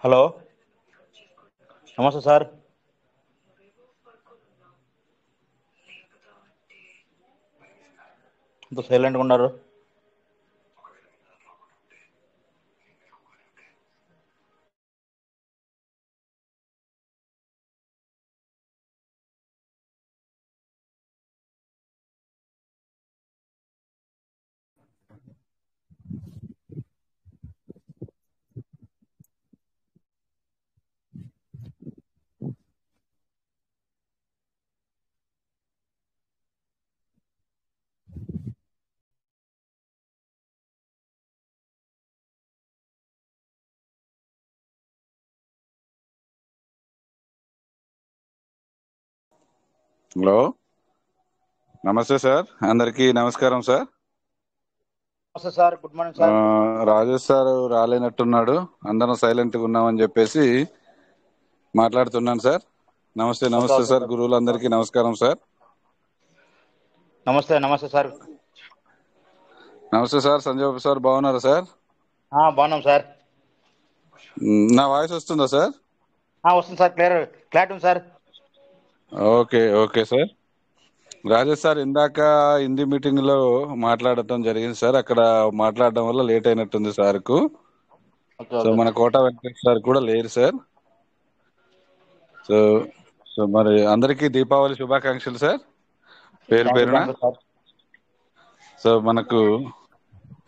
Hello, నమస్తే sir. ఇంత సైలెంట్గా ఉన్నారు. హలో, నమస్తే సార్. అందరికీ నమస్కారం సార్. నమస్తే sir, good morning sir. Rajesh sir రాలేనట్టున్నాడు, అందరం సైలెంట్గా ఉన్నామని చెప్పేసి మాట్లాడుతున్నాను సార్. నమస్తే నమస్తే సార్. గురువులందరికీ నమస్కారం సార్. నమస్తే నమస్తే సార్. నమస్తే సార్. సంజయ్ సార్ బాగున్నారా సార్? బాగున్నాం సార్. నా వాయిస్ వస్తుందా సార్? వస్తుంది సార్, క్లారిటీ ఉంది sir. Okay okay sir. Rajesh sir ఇందాక హిందీ మీటింగ్ లో మాట్లాడటం జరిగింది సార్. అక్కడ మాట్లాడడం వల్ల లేట్ అయినట్టుంది సార్కు. సో మన కోట వెంకటేష్ సార్ కూడా లేరు సార్. సో సో మరి అందరికీ దీపావళి శుభాకాంక్షలు సార్, పేరు పేరున. సో మనకు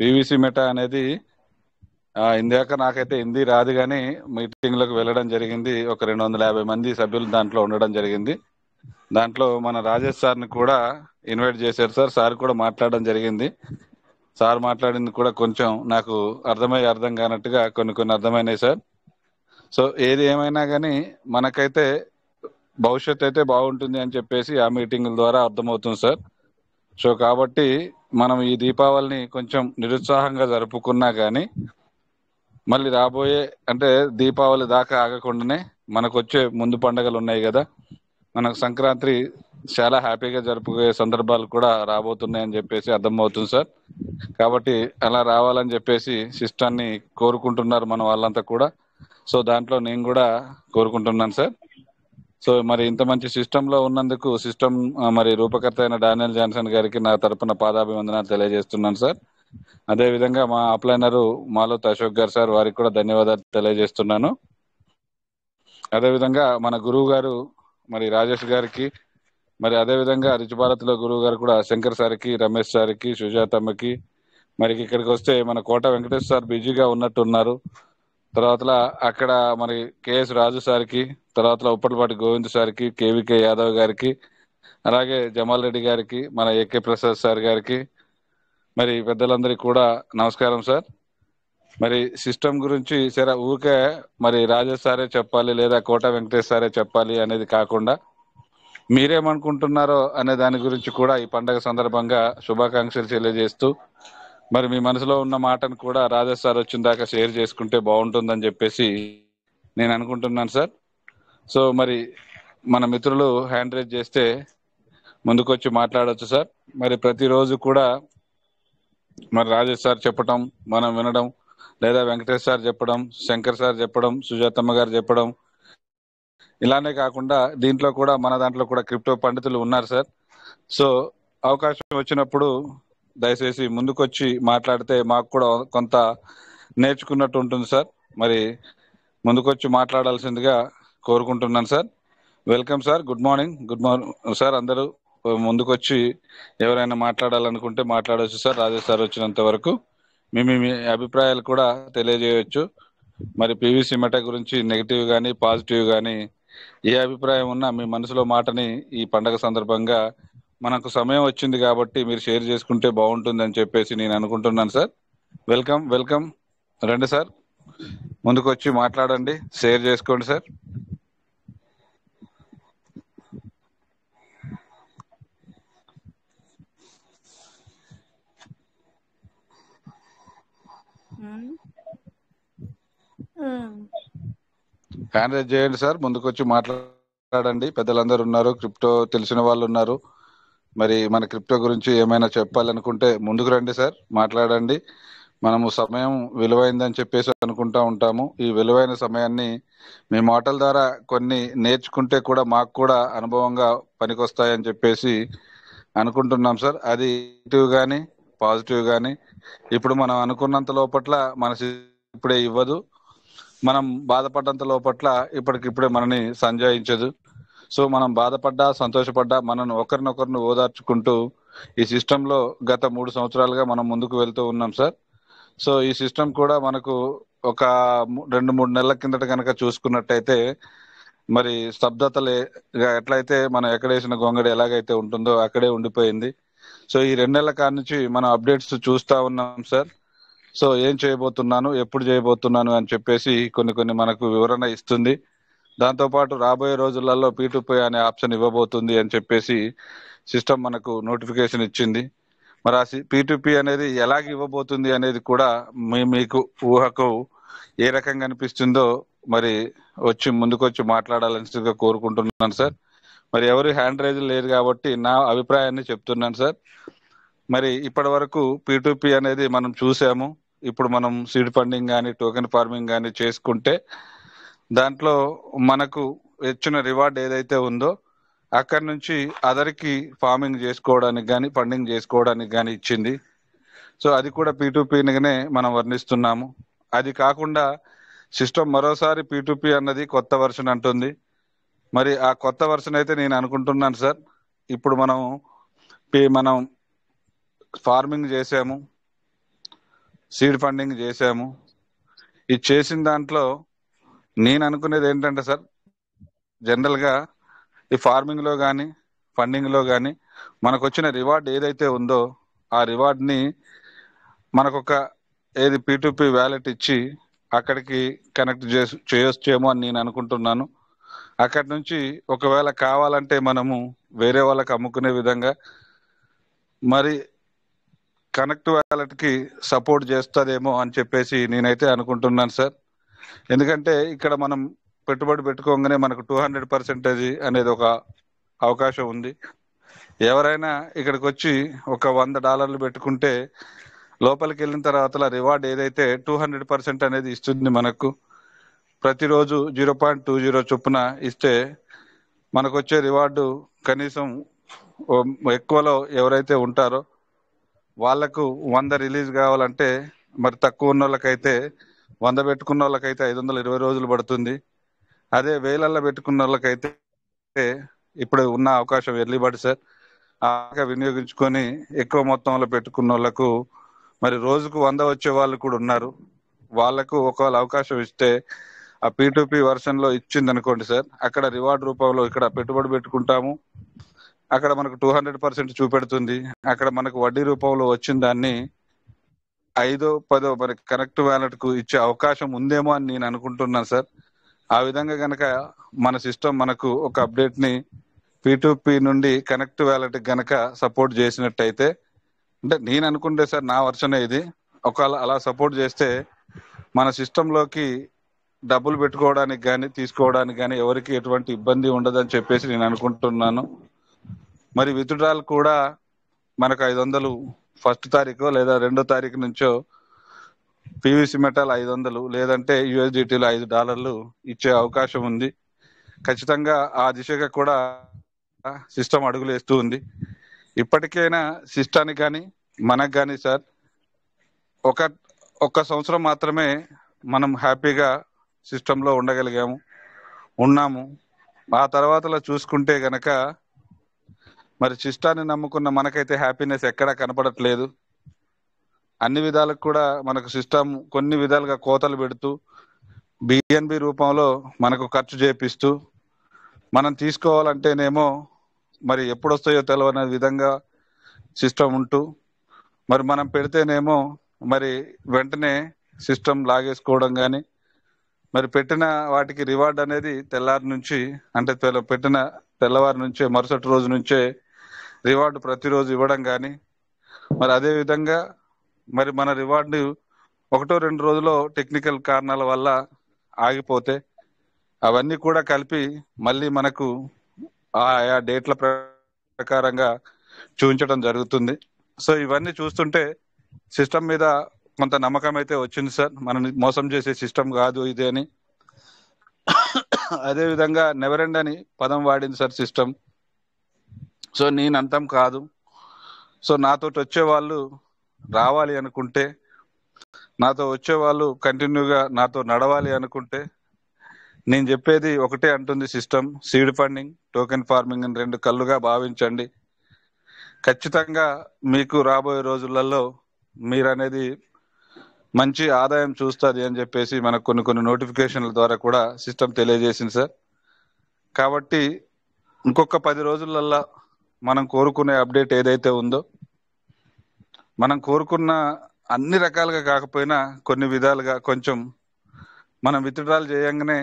పీవీసీ మెటా అనేది ఇందాక నాకైతే హిందీ రాదు కానీ మీటింగ్లకు వెళ్ళడం జరిగింది. ఒక 250 మంది సభ్యులు దాంట్లో ఉండడం జరిగింది. దాంట్లో మన రాజేష్ సార్ని కూడా ఇన్వైట్ చేశారు సార్. సార్ కూడా మాట్లాడడం జరిగింది. సార్ మాట్లాడింది కూడా కొంచెం నాకు అర్థం కానట్టుగా కొన్ని అర్థమైనాయి సార్. సో ఏది ఏమైనా కానీ మనకైతే భవిష్యత్ అయితే బాగుంటుంది అని చెప్పేసి ఆ మీటింగుల ద్వారా అర్థమవుతుంది సార్. సో కాబట్టి మనం ఈ దీపావళిని కొంచెం నిరుత్సాహంగా జరుపుకున్నా కానీ మళ్ళీ రాబోయే అంటే దీపావళి దాకా ఆగకుండానే మనకు వచ్చే ముందు పండుగలు ఉన్నాయి కదా, మనకు సంక్రాంతి చాలా హ్యాపీగా జరుపుకునే సందర్భాలు కూడా రాబోతున్నాయని చెప్పేసి అర్థమవుతుంది సార్. కాబట్టి అలా రావాలని చెప్పేసి సిస్టాన్ని కోరుకుంటున్నారు మన వాళ్ళంతా కూడా. సో దాంట్లో నేను కూడా కోరుకుంటున్నాను సార్. సో మరి ఇంత మంచి సిస్టంలో ఉన్నందుకు సిస్టమ్ మరి రూపకర్త అయిన డానియల్ జాన్సన్ గారికి నా తరపున పాదాభివందనాలు తెలియజేస్తున్నాను సార్. అదే విధంగా మా అప్లైనరు మాలోత్ అశోక్ గారు సార్, వారికి కూడా ధన్యవాదాలు తెలియజేస్తున్నాను. అదేవిధంగా మన గురువు గారు మరి రాజేష్ గారికి, మరి అదేవిధంగా రిచ్ భారత్ లో గురువు గారు కూడా శంకర్ సార్కి, రమేష్ సార్కి, సుజాతమ్మకి, మరి ఇక్కడికి వస్తే మన కోట వెంకటేష్ సార్ బిజీగా ఉన్నట్టున్నారు. తర్వాత అక్కడ మరి కేఎస్ రాజు సార్కి, తర్వాత ఉప్పటిపాటి గోవింద్ సార్కి, కేవీకే యాదవ్ గారికి, అలాగే జమాల్ రెడ్డి గారికి, మన ఏకే ప్రసాద్ సార్ గారికి, మరి పెద్దలందరికీ కూడా నమస్కారం సార్. మరి సిస్టమ్ గురించి సరే ఊరికే మరి రాజేష్ సారే చెప్పాలి లేదా కోట వెంకటేష్ సారే చెప్పాలి అనేది కాకుండా మీరేమనుకుంటున్నారో అనే దాని గురించి కూడా ఈ పండగ సందర్భంగా శుభాకాంక్షలు తెలియజేస్తూ, మరి మీ మనసులో ఉన్న మాటను కూడా రాజేష్ సార్ వచ్చిన దాకా షేర్ చేసుకుంటే బాగుంటుందని చెప్పేసి నేను అనుకుంటున్నాను సార్. సో మరి మన మిత్రులు హ్యాండ్ రైజ్ చేస్తే ముందుకొచ్చి మాట్లాడవచ్చు సార్. మరి ప్రతిరోజు కూడా మరి రాజేష్ సార్ చెప్పడం మనం వినడం, లేదా వెంకటేష్ సార్ చెప్పడం, శంకర్ సార్ చెప్పడం, సుజాతమ్మ గారు చెప్పడం, ఇలానే కాకుండా దీంట్లో కూడా మన దాంట్లో కూడా క్రిప్టో పండితులు ఉన్నారు సార్. సో అవకాశం వచ్చినప్పుడు దయచేసి ముందుకొచ్చి మాట్లాడితే మాకు కూడా కొంత నేర్చుకున్నట్టు ఉంటుంది సార్. మరి ముందుకొచ్చి మాట్లాడాల్సిందిగా కోరుకుంటున్నాను sir. Welcome sir. Good morning sir. అందరూ ముందుకొచ్చి ఎవరైనా మాట్లాడాలనుకుంటే మాట్లాడవచ్చు సార్. రాజేష్ సార్ వచ్చినంత వరకు మీ అభిప్రాయాలు కూడా తెలియజేయవచ్చు. మరి పీవీసీ మెటా గురించి నెగిటివ్ కానీ పాజిటివ్ కానీ ఏ అభిప్రాయం ఉన్నా మీ మనసులో మాటని ఈ పండగ సందర్భంగా మనకు సమయం వచ్చింది కాబట్టి మీరు షేర్ చేసుకుంటే బాగుంటుందని చెప్పేసి నేను అనుకుంటున్నాను సార్. వెల్కమ్ రండి సార్, ముందుకు వచ్చి మాట్లాడండి, షేర్ చేసుకోండి సార్. హ్యాండ్ రైజ్ చేయండి సార్, ముందుకు వచ్చి మాట్లాడండి. పెద్దలందరూ ఉన్నారు, క్రిప్టో తెలిసిన వాళ్ళు ఉన్నారు. మరి మన క్రిప్టో గురించి ఏమైనా చెప్పాలనుకుంటే ముందుకు రండి సార్, మాట్లాడండి. మనము సమయం విలువైందని చెప్పేసి అనుకుంటా ఉంటాము. ఈ విలువైన సమయాన్ని మీ మాటల ద్వారా కొన్ని నేర్చుకుంటే కూడా మాకు కూడా అనుభవంగా పనికొస్తాయని చెప్పేసి అనుకుంటున్నాం సార్. అది నెగిటివ్ కానీ పాజిటివ్ కానీ ఇప్పుడు మనం అనుకున్నంత లోపట్ల మన ఇప్పుడే ఇవ్వదు, మనం బాధపడ్డంత లోపట్ల ఇప్పటికిప్పుడే మనని సంజాయించదు. సో మనం బాధపడ్డా సంతోషపడ్డా మనను ఒకరినొకరిని ఓదార్చుకుంటూ ఈ సిస్టంలో గత 3 సంవత్సరాలుగా మనం ముందుకు వెళ్తూ ఉన్నాం సార్. సో ఈ సిస్టమ్ కూడా మనకు ఒక 2-3 నెలల కిందట కనుక చూసుకున్నట్టయితే మరి ఎట్లయితే మనం ఎక్కడేసిన గొంగడి ఎలాగైతే ఉంటుందో అక్కడే ఉండిపోయింది. సో ఈ 2 నెలల కాడ నుంచి మనం అప్డేట్స్ చూస్తా ఉన్నాం సార్. సో ఏం చేయబోతున్నాను, ఎప్పుడు చేయబోతున్నాను అని చెప్పేసి కొన్ని మనకు వివరణ ఇస్తుంది. దాంతోపాటు రాబోయే రోజులలో P2P అనే ఆప్షన్ ఇవ్వబోతుంది అని చెప్పేసి సిస్టమ్ మనకు నోటిఫికేషన్ ఇచ్చింది. మరి ఆ P2P అనేది ఎలాగ ఇవ్వబోతుంది అనేది కూడా మీకు ఊహకు ఏ రకంగా అనిపిస్తుందో మరి ముందుకొచ్చి మాట్లాడాలని కోరుకుంటున్నాను సార్. మరి ఎవరు హ్యాండ్ రైజ్ లేదు కాబట్టి నా అభిప్రాయాన్ని చెప్తున్నాను సార్. మరి ఇప్పటి వరకు P2P అనేది మనం చూసాము. ఇప్పుడు మనం సీడ్ ఫండింగ్ కానీ టోకెన్ ఫార్మింగ్ కానీ చేసుకుంటే దాంట్లో మనకు ఇచ్చిన రివార్డ్ ఏదైతే ఉందో అక్కడి నుంచి అదర్కి ఫార్మింగ్ చేసుకోవడానికి కానీ ఫండింగ్ చేసుకోవడానికి కానీ ఇచ్చింది. సో అది కూడా P2Pనే మనం వర్ణిస్తున్నాము. అది కాకుండా సిస్టమ్ మరోసారి P2P అన్నది కొత్త వర్షన్ అంటుంది. మరి ఆ కొత్త వర్షన్ అయితే నేను అనుకుంటున్నాను సార్, ఇప్పుడు మనం ఫార్మింగ్ చేసాము, సీడ్ ఫండింగ్ చేసాము. ఇది చేసిన దాంట్లో నేను అనుకునేది ఏంటంటే సార్, జనరల్గా ఈ ఫార్మింగ్ లో కానీ ఫండింగ్ లో కానీ మనకు వచ్చిన రివార్డ్ ఏదైతే ఉందో ఆ రివార్డ్ని మనకొక ఏది P2P వ్యాలెట్ ఇచ్చి అక్కడికి కనెక్ట్ చేయొచ్చేమో అని నేను అనుకుంటున్నాను. అక్కడి నుంచి ఒకవేళ కావాలంటే మనము వేరే వాళ్ళకి అమ్ముకునే విధంగా మరి కనెక్ట్ వ్యాలెట్ కి సపోర్ట్ చేస్తుందేమో అని చెప్పేసి నేనైతే అనుకుంటున్నాను సార్. ఎందుకంటే ఇక్కడ మనం పెట్టుబడి పెట్టుకోగానే మనకు 200% అనేది ఒక అవకాశం ఉంది. ఎవరైనా ఇక్కడికి వచ్చి ఒక $100 పెట్టుకుంటే లోపలికి వెళ్ళిన తర్వాత రివార్డ్ ఏదైతే 200% అనేది ఇస్తుంది మనకు. ప్రతిరోజు 0.20 చొప్పున ఇస్తే మనకు వచ్చే రివార్డు కనీసం ఎక్కువలో ఎవరైతే ఉంటారో వాళ్లకు 100 రిలీజ్ కావాలంటే మరి తక్కువ ఉన్న వాళ్ళకైతే 100 పెట్టుకున్న వాళ్ళకైతే 520 రోజులు పడుతుంది. అదే వేలల్లో పెట్టుకున్న వాళ్ళకైతే ఇప్పుడు ఉన్న అవకాశం ఎర్లీ బర్డ్ సార్. ఆ వినియోగించుకొని ఎక్కువ మొత్తంలో పెట్టుకున్న వాళ్ళకు మరి రోజుకు 100 వచ్చే వాళ్ళు కూడా ఉన్నారు. వాళ్లకు ఒకవేళ అవకాశం ఇస్తే ఆ P2P వర్షన్ లో ఇచ్చింది అనుకోండి సార్, అక్కడ రివార్డ్ రూపంలో ఇక్కడ పెట్టుబడి పెట్టుకుంటాము, అక్కడ మనకు 200% చూపెడుతుంది. అక్కడ మనకు వడ్డీ రూపంలో వచ్చిన దాన్ని 5-10 మరి కనెక్ట్ వ్యాలెట్ కు ఇచ్చే అవకాశం ఉందేమో అని నేను అనుకుంటున్నాను సార్. ఆ విధంగా గనక మన సిస్టమ్ మనకు ఒక అప్డేట్ ని P2P నుండి కనెక్ట్ వ్యాలెట్ గనక సపోర్ట్ చేసినట్టయితే, అంటే నేను అనుకుంటే సార్ నా వర్షన్ ఇది, ఒకవేళ అలా సపోర్ట్ చేస్తే మన సిస్టంలోకి డబ్బులు పెట్టుకోవడానికి కానీ తీసుకోవడానికి కానీ ఎవరికి ఎటువంటి ఇబ్బంది ఉండదని చెప్పేసి నేను అనుకుంటున్నాను. మరి విత్డ్రాల్ కూడా మనకు 500 ఫస్ట్ తారీఖు లేదా 2వ తారీఖు నుంచో PVC మెటల్ 500 లేదంటే USDTలో $5 ఇచ్చే అవకాశం ఉంది. ఖచ్చితంగా ఆ దిశగా కూడా సిస్టమ్ అడుగులు వేస్తూ ఉంది. ఇప్పటికైనా సిస్టానికి కానీ మనకు కానీ సార్ ఒక్క సంవత్సరం మాత్రమే మనం హ్యాపీగా సిస్టంలో ఉన్నాము. ఆ తర్వాతలో చూసుకుంటే గనక మరి సిస్టాన్ని నమ్ముకున్న మనకైతే హ్యాపీనెస్ ఎక్కడా కనపడట్లేదు. అన్ని విధాలకు కూడా మనకు సిస్టమ్ కొన్ని విధాలుగా కోతలు పెడుతూ BNB రూపంలో మనకు ఖర్చు చేపిస్తూ మనం తీసుకోవాలంటేనేమో మరి ఎప్పుడు వస్తాయో తెలియని విధంగా సిస్టమ్ ఉంటూ మరి మనం పెడితేనేమో మరి వెంటనే సిస్టమ్ లాగేసుకోవడం కానీ మరి పెట్టిన వాటికి రివార్డ్ అనేది తెల్లారి నుంచి అంటే పెట్టిన తెల్లవారి నుంచే మరుసటి రోజు నుంచే రివార్డు ప్రతిరోజు ఇవ్వడం కానీ మరి అదే విధంగా మరి మన రివార్డు 1-2 రోజుల్లో టెక్నికల్ కారణాల వల్ల ఆగిపోతే అవన్నీ కూడా కలిపి మళ్ళీ మనకు ఆయా డేట్ల ప్రకారంగా చూపించడం జరుగుతుంది. సో ఇవన్నీ చూస్తుంటే సిస్టమ్ మీద కొంత నమ్మకం అయితే వచ్చింది సార్. మనని మోసం చేసే సిస్టమ్ కాదు ఇది అని. అదే విధంగా నెవర్ ఎండ్ అని పదం వాడింది సార్ సిస్టమ్. సో నేను అంతం కాదు. సో నాతో వచ్చే వాళ్ళు రావాలి అనుకుంటే, నాతో వచ్చే వాళ్ళు కంటిన్యూగా నాతో నడవాలి అనుకుంటే, నేను చెప్పేది ఒకటే అంటుంది system: seed funding, token farming అని 2 కళ్ళుగా భావించండి. ఖచ్చితంగా మీకు రాబోయే రోజులలో మీరనేది మంచి ఆదాయం చూస్తుంది అని చెప్పేసి మనకు కొన్ని నోటిఫికేషన్ల ద్వారా కూడా సిస్టమ్ తెలియజేసింది సార్. కాబట్టి ఇంకొక 10 రోజులల్లా మనం కోరుకునే అప్డేట్ ఏదైతే ఉందో, మనం కోరుకున్న అన్ని రకాలుగా కాకపోయినా కొన్ని విధాలుగా కొంచెం మనం విత్డ్రాల్ చేయంగానే,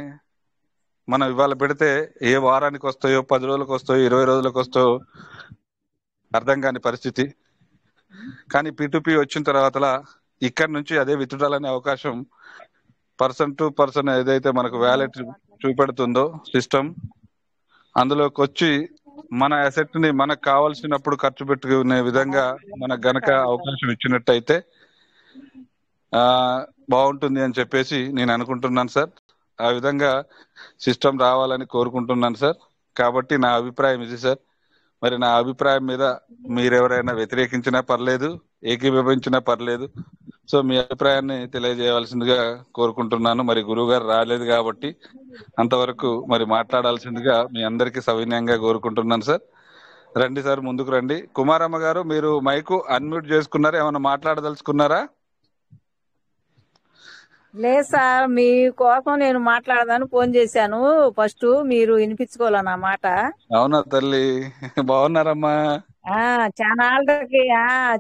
మనం ఇవాళ పెడితే ఏ వారానికి వస్తాయో, 10 రోజులకు వస్తాయో, 20 రోజులకు వస్తాయో అర్థం కాని పరిస్థితి. కానీ P2P వచ్చిన తర్వాత ఇక్కడ నుంచి అదే విత్డ్రాల్ అనే అవకాశం పర్సన్ టు పర్సన్ ఏదైతే మనకు వ్యాలెట్ చూపెడుతుందో సిస్టమ్, అందులోకి వచ్చి మన అసెట్ ని మనకు కావాల్సినప్పుడు ఖర్చు పెట్టుకునే విధంగా మనకు గనక అవకాశం ఇచ్చినట్టయితే బాగుంటుంది అని చెప్పేసి నేను అనుకుంటున్నాను సార్. ఆ విధంగా సిస్టమ్ రావాలని కోరుకుంటున్నాను సార్. కాబట్టి నా అభిప్రాయం ఇది సార్. మరి నా అభిప్రాయం మీద మీరెవరైనా వ్యతిరేకించినా పర్లేదు, ఏకీభవించినా పర్లేదు. సో మీ అభిప్రాయాన్ని తెలియజేయవలసిందిగా కోరుకుంటున్నాను. మరి గురువు గారు రాలేదు కాబట్టి అంతవరకు మరి మాట్లాడాల్సిందిగా మీ అందరికీ సవినయంగా కోరుకుంటున్నాను సార్. రండి సార్, ముందుకు రండి. కుమారమ్మ గారు, మీరు మైకు అన్మ్యూట్ చేసుకున్నారా? ఏమైనా మాట్లాడదలుచుకున్నారా? లేదు సార్, మీ కోసం నేను మాట్లాడదాను ఫోన్ చేశాను. ఫస్ట్ మీరు వినిపించుకోవాలన్న మాట. అవునా తల్లి, బాగున్నారమ్మా?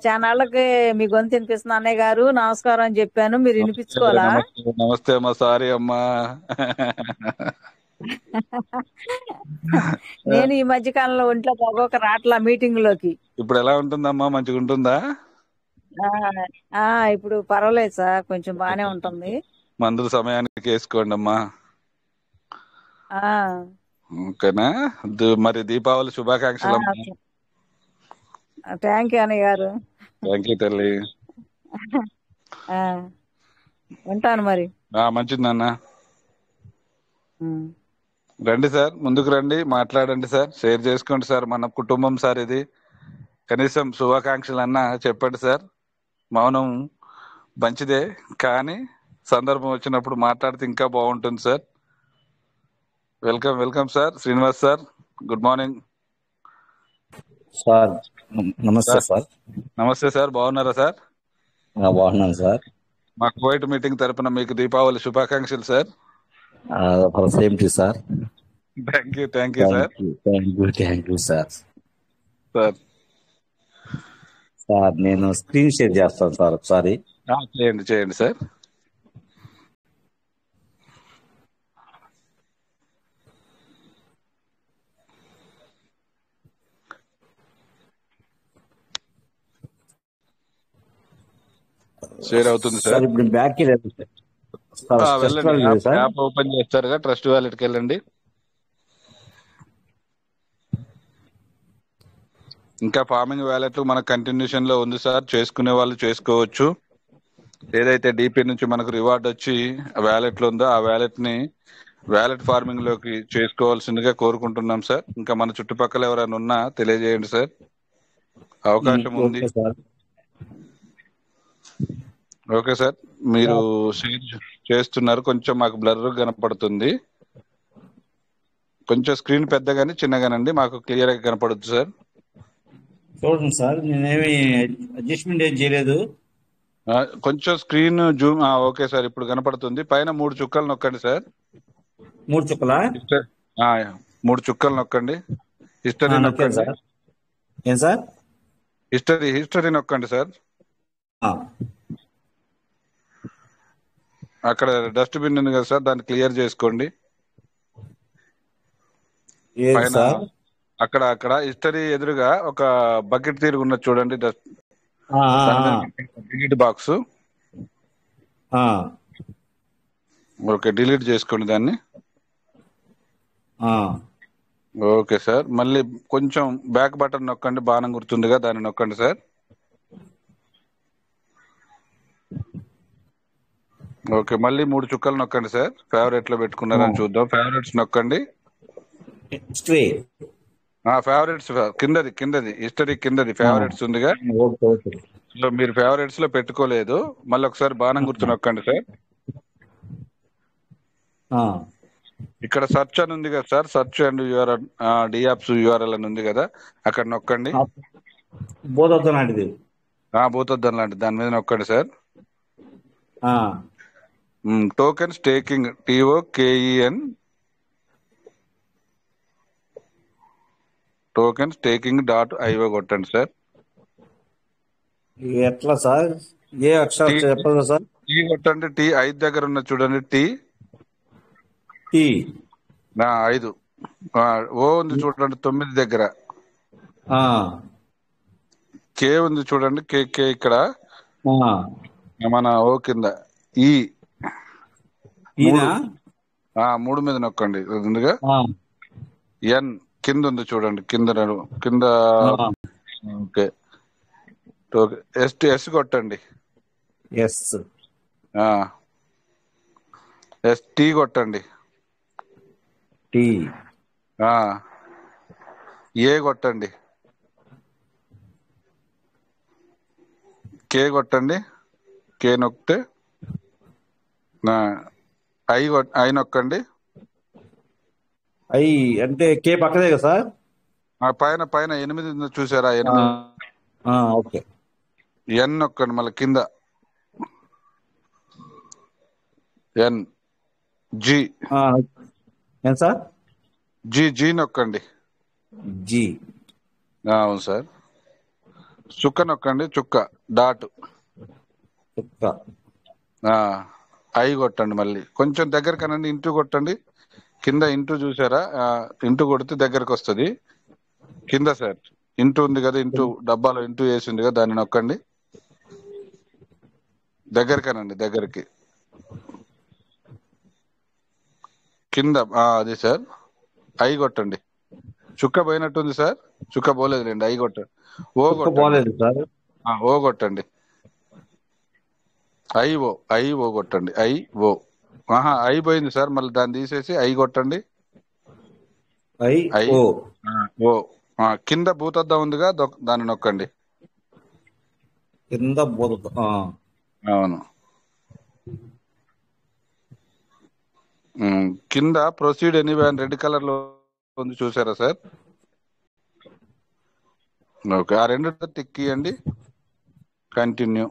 చానాళ్ళకి మీ గొంతు వినిపిస్తుంది అన్నయ్య గారు, నమస్కారం అని చెప్పాను, మీరు వినిపించుకోవాలా? నమస్తే అమ్మా, సారీ అమ్మా. నేను ఈ మధ్య కాలంలో ఒంట్లో బాగోక రాట్లా మీటింగ్ లోకి. ఇప్పుడు ఎలా ఉంటుందమ్మా? మంచిగా ఉంటుందా? ఇప్పుడు పర్వాలేదు సార్, కొంచెం బానే ఉంటుంది. మందులు సమయానికి వేసుకోండి అమ్మా. ఓకేనా? మరి దీపావళి శుభాకాంక్షలు. థ్యాంక్ యూ అన్నయ్య గారు. థ్యాంక్ యూ తల్లి. ఉంటాను మరి. మంచిది నాన్న. రండి సార్, ముందుకు రండి, మాట్లాడండి సార్, షేర్ చేసుకోండి సార్. మన కుటుంబం సార్ ఇది. కనీసం శుభాకాంక్షలు అన్నా చెప్పండి సార్. మౌనం మంచిదే, కానీ సందర్భం వచ్చినప్పుడు మాట్లాడితే ఇంకా బాగుంటుంది sir. Welcome welcome sir. Srinivas sir, good morning sir. నమస్తే సార్. నమస్తే సార్, బాగున్నారా సార్? బాగున్నాను సార్. మా కువైట్ మీటింగ్ తరపున మీకు దీపావళి శుభాకాంక్షలు sir. Same to sir. Thank you sir. Thank you sir. Sir sir నేను స్క్రీన్ షేర్ చేస్తాను సార్ ఒకసారి. చేయండి సార్. షేర్ అవుతుంది సార్. ఇప్పుడు బ్యాక్ యాప్ ఓపెన్ చేస్తారుగా, ట్రస్ట్ వ్యాలెట్కి వెళ్ళండి. ఇంకా ఫార్మింగ్ వ్యాలెట్ మనకు కంటిన్యూషన్ లో ఉంది సార్. చేసుకునే వాళ్ళు చేసుకోవచ్చు. ఏదైతే డిపి నుంచి మనకు రివార్డ్ వచ్చి వ్యాలెట్ లో ఉందో ఆ వ్యాలెట్ ని వ్యాలెట్ ఫార్మింగ్ లోకి చేసుకోవాల్సిందిగా కోరుకుంటున్నాం సార్. ఇంకా మన చుట్టుపక్కల ఎవరైనా ఉన్నా తెలియజేయండి సార్, అవకాశం ఉంది. ఓకే సార్, మీరు షేర్ చేస్తున్నారు, కొంచెం మాకు బ్లర్ కనపడుతుంది. కొంచెం స్క్రీన్ పెద్దగానే చిన్నగానండి, మాకు క్లియర్ గా కనపడుతుంది సార్. చూడండి సార్, నేనేమి అడ్జస్ట్మెంట్ ఏం చేయలేదు. కొంచెం స్క్రీన్ జూమ్. ఓకే సార్, ఇప్పుడు కనపడుతుంది. పైన 3 చుక్కలు నొక్కండి సార్. 3 చుక్కలా? 3 చుక్కలు నొక్కండి. హిస్టరీ నొక్కండి సార్. ఏం సార్? హిస్టరీ నొక్కండి సార్. అక్కడ డస్ట్బిన్ ఉంది కదా సార్, దాన్ని క్లియర్ చేసుకోండి. పైన అక్కడ హిస్టరీ ఎదురుగా ఒక బకెట్ తిరుగున్నది చూడండి, డిలీట్ బాక్స్. ఓకే, డిలీట్ చేసుకోండి దాన్ని. ఓకే సార్, మళ్ళీ కొంచెం బ్యాక్ బటన్ నొక్కండి, బాణం గుర్తుందిగా, దాన్ని నొక్కండి సార్. ఓకే, మళ్ళీ 3 చుక్కలు నొక్కండి సార్. ఫేవరెట్ లో పెట్టుకున్నారని చూద్దాం. ఫేవరెట్స్ నొక్కండి. హిస్టరీ. ఫేవరెట్స్ కిందది హిస్టరీ కిందది ఫేవరెట్స్ ఉందిగా. Okay okay. సో మీరు ఫేవరెట్స్ లో పెట్టుకోలేదు. మళ్ళీ ఒకసారి బాణం గుర్తు నొక్కండి సార్. ఇక్కడ సెర్చ్ అని ఉంది కదా sir, search and URL dapps URL అని ఉంది కదా, అక్కడ నొక్కండి. బోధత్వం లాంటిది. భూతద్దం లాంటి దాని మీద నొక్కండి sir. Token staking TOKEN token staking .io కొట్టండి సార్. ఎట్లా సార్? ఏ అక్షరం చెప్పదు సార్? టీ కొట్టండి. టీ 5 దగ్గర ఉన్న చూడండి. టీ 5. ఓ ఉంది చూడండి 9 దగ్గర. కే ఉంది చూడండి. కే ఇక్కడ మన ఓ కింద. ఈ 3 మీద నొక్కండి. ఉందిగా. ఎన్ కింద ఉంది చూడండి. కింద. ఓకే. ఎస్ కొట్టండి. టీ కొట్టండి. ఏ కొట్టండి. కే కొట్టండి. కే నొక్కితే ఐ నొక్కండి. ఐ అంటే కే పక్కదే కదా సార్? పైన 8 ఉంది చూసారా? 8. ఓకే. ఎన్ నొక్కండి. మళ్ళీ కింద ఎన్. జీ ఏం సార్? జీ నొక్కండి. జీ. అవును సార్. చుక్క నొక్కండి. చుక్క డాట్. చుక్క. ఐ కొట్టండి. మళ్ళీ కొంచెం దగ్గర కనండి. ఇంటూ కొట్టండి. కింద ఇంటూ చూసారా? ఇంటూ కొడితే దగ్గరకు వస్తుంది. కింద సార్ ఇంటూ ఉంది కదా, ఇంటూ డబ్బాలో ఇంటూ వేసి ఉంది కదా, దాన్ని నొక్కండి. దగ్గరకనండి. దగ్గరికి కింద అది సార్. ఐ కొట్టండి. చుక్క పోయినట్టుంది సార్. చుక్క పోలేదు లేండి. ఐ కొట్టండి. ఓ కొట్టండి. ఓ కొట్టండి. ఐఓ కొట్టండి. ఐఓ. ఐ పోయింది సార్. మళ్ళీ దాన్ని తీసేసి ఐ కొట్టండి. ఓ. కింద భూతద్దం ఉందిగా, దాన్ని నొక్కండి. కింద భూతద్దం. అవును. కింద ప్రొసీడ్ ఎనీవే అని రెడ్ కలర్ లో ఉంది చూసారా సార్? ఓకే. ఆ 2 టిక్ ఇవ్వండి. కంటిన్యూ.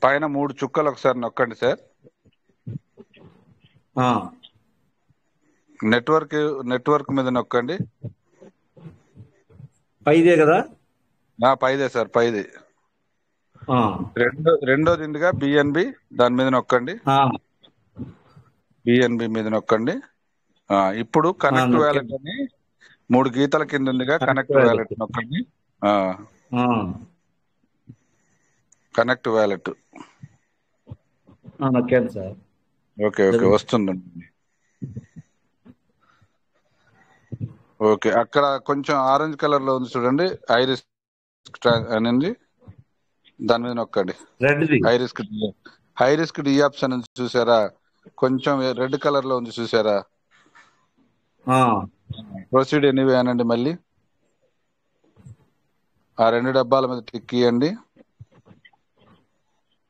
పైన 3 చుక్కలు ఒకసారి నొక్కండి సార్. నెట్వర్క్ మీద నొక్కండి. పైదే కదా? పైదే సార్. పైది. రెండోది ఉందిగా BNB, దాని మీద నొక్కండి. BNB మీద నొక్కండి. ఇప్పుడు కనెక్ట్ వ్యాలెట్ అని 3 గీతల కింద ఉందిగా, కనెక్ట్ వ్యాలెట్ నొక్కండి. Connect wallet. నొక్కాను సార్. ఓకే వస్తుందండి. ఓకే. అక్కడ కొంచెం ఆరెంజ్ కలర్ లో ఉంది చూడండి, ఐరిస్ అనేది, దాని మీద నొక్కండి. హై రిస్క్ డియాప్స్ అని చూసారా? కొంచెం రెడ్ కలర్ లో ఉంది చూసారా? ప్రొసీడ్ ఎనీవే అనండి. మళ్ళీ ఆ 2 డబ్బాల మీద టిక్ ఇవ్వండి.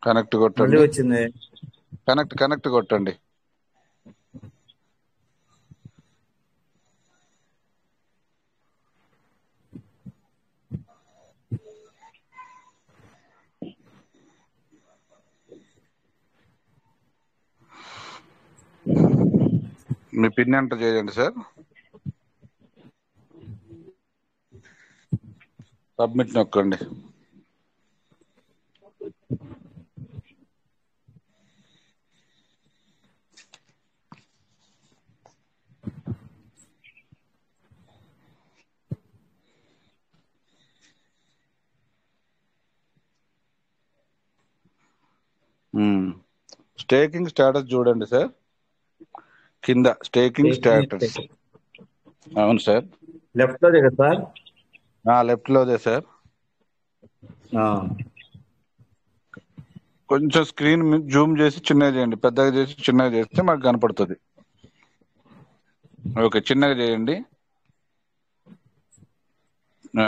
కనెక్ట్ కొట్టండి. కనెక్ట్ కొట్టండి. మీ పిన్ ఎంటర్ చేయండి సార్. సబ్మిట్ నొక్కండి. స్టేకింగ్ స్టేటస్ చూడండి సార్. కింద స్టేకింగ్ స్టేటస్. అవును సార్. లెఫ్ట్ లోదే కదా సార్? Left లోదే sir. ఆ, కొంచెం స్క్రీన్ జూమ్ చేసి చిన్నగా చేయండి, పెద్దగా చేసి చిన్నగా చేస్తే మాకు కనపడుతుంది. ఓకే, చిన్నగా చేయండి. ఆ,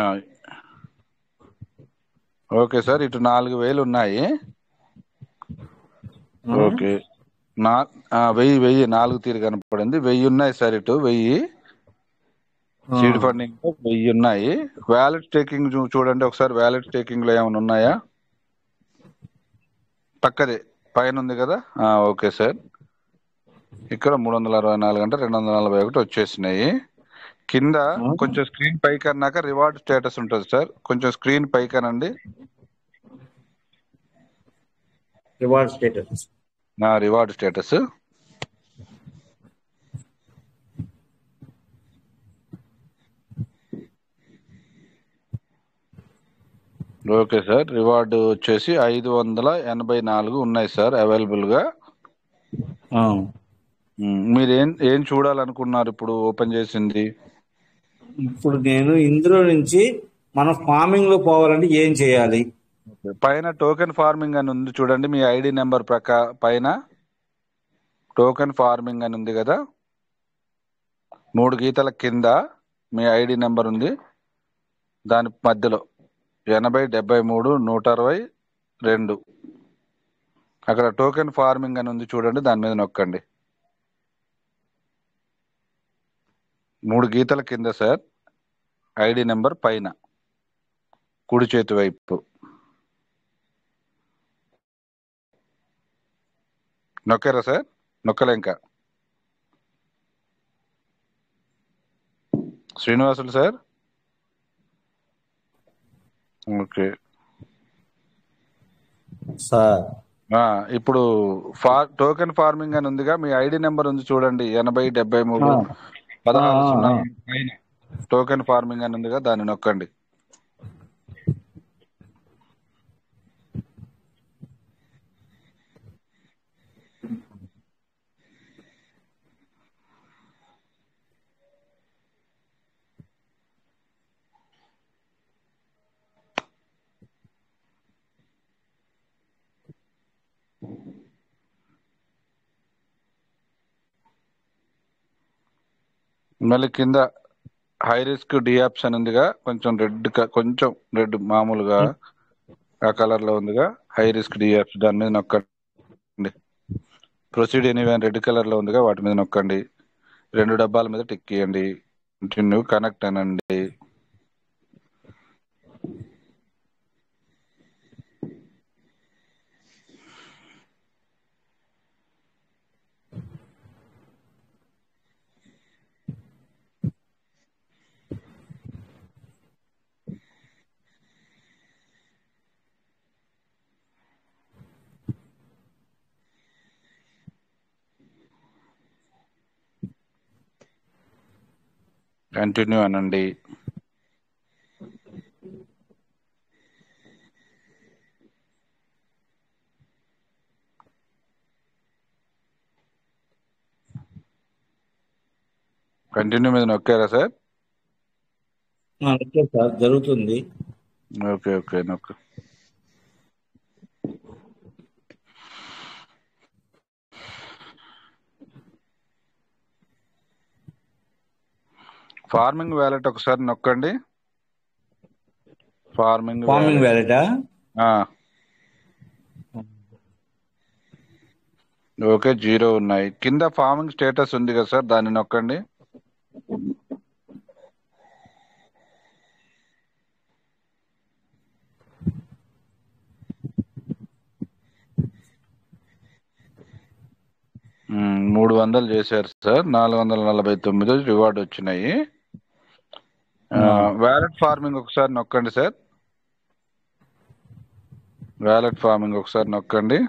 ఓకే సార్. ఇటు 4,000 ఉన్నాయి. ఆ, ఓకే. నా 1000 4 తీరు కనపడింది. 1000 ఉన్నాయి సార్. ఇటు 1000 ఆ. సీడ్ ఫండింగ్ 1000 ఉన్నాయి. వ్యాలెట్ స్టేకింగ్ చూడండి ఒకసారి. వ్యాలెట్ స్టేకింగ్ లో ఏమైనా ఉన్నాయా? పక్కదే పైన ఉంది కదా. Okay sir. ఇక్కడ 364 అంటే 241 వచ్చేసినాయి. కింద ఆ. కొంచెం స్క్రీన్ పైకి అన్నాక రివార్డ్ స్టేటస్ ఉంటుంది సార్. కొంచెం స్క్రీన్ పైకి అనండి. Reward status. Reward status. Okay sir. Reward వచ్చేసి 584 ఉన్నాయి సార్ అవైలబుల్ గా. ఆ. మీరు ఏం చూడాలనుకున్నారు ఇప్పుడు ఓపెన్ చేసింది? ఇప్పుడు నేను ఇందులో నుంచి మనం ఫార్మింగ్ లో పోవాలంటే ఏం చేయాలి? పైన టోకెన్ ఫార్మింగ్ అని ఉంది చూడండి. మీ ఐడి నెంబర్ పైన టోకెన్ ఫార్మింగ్ అని ఉంది కదా. 3 గీతల కింద మీ ఐడి నెంబర్ ఉంది. దాని మధ్యలో 80 73 162 అక్కడ టోకెన్ ఫార్మింగ్ అని ఉంది చూడండి. దాని మీద నొక్కండి. 3 గీతల కింద సార్. ఐడి నెంబర్ పైన కుడి చేతి వైపు నొక్కారా సార్? నొక్కలే ఇంకా. శ్రీనివాసులు సార్. Okay sir. ఇప్పుడు టోకెన్ ఫార్మింగ్ అని ఉందిగా. మీ ఐడి నెంబర్ ఉంది చూడండి. 80 73 16 పైన టోకెన్ ఫార్మింగ్ అని ఉందిగా. దాన్ని నొక్కండి. మళ్ళీ కింద హై రిస్క్ డియాప్స్ అని ఉందిగా. కొంచెం రెడ్ మామూలుగా ఆ కలర్ లో ఉందిగా. హై రిస్క్ డియాప్స్ దాని మీద నొక్కండి. ప్రొసీడ్ ఎనీవే రెడ్ కలర్ లో ఉందిగా. వాటి మీద నొక్కండి. 2 డబ్బాల మీద టిక్ ఇవ్వండి. కంటిన్యూ కనెక్ట్ అనండి. కంటిన్యూ అనండి. కంటిన్యూ మీద నొక్కారా సార్? ఓకే సార్, జరుగుతుంది. ఓకే నొక్కు. ఫార్మింగ్ వ్యాలెట్ ఒకసారి నొక్కండి. ఫార్మింగ్ వ్యాలెటా? ఓకే 0 ఉన్నాయి. కింద ఫార్మింగ్ స్టేటస్ ఉంది కదా సార్. దాన్ని నొక్కండి. మ్మ్, 300 చేశారు సార్. 449 రివార్డ్ వచ్చినాయి. వ్యాలెట్ ఫార్మింగ్ ఒకసారి నొక్కండి సార్. వ్యాలెట్ ఫార్మింగ్ ఒకసారి నొక్కండి.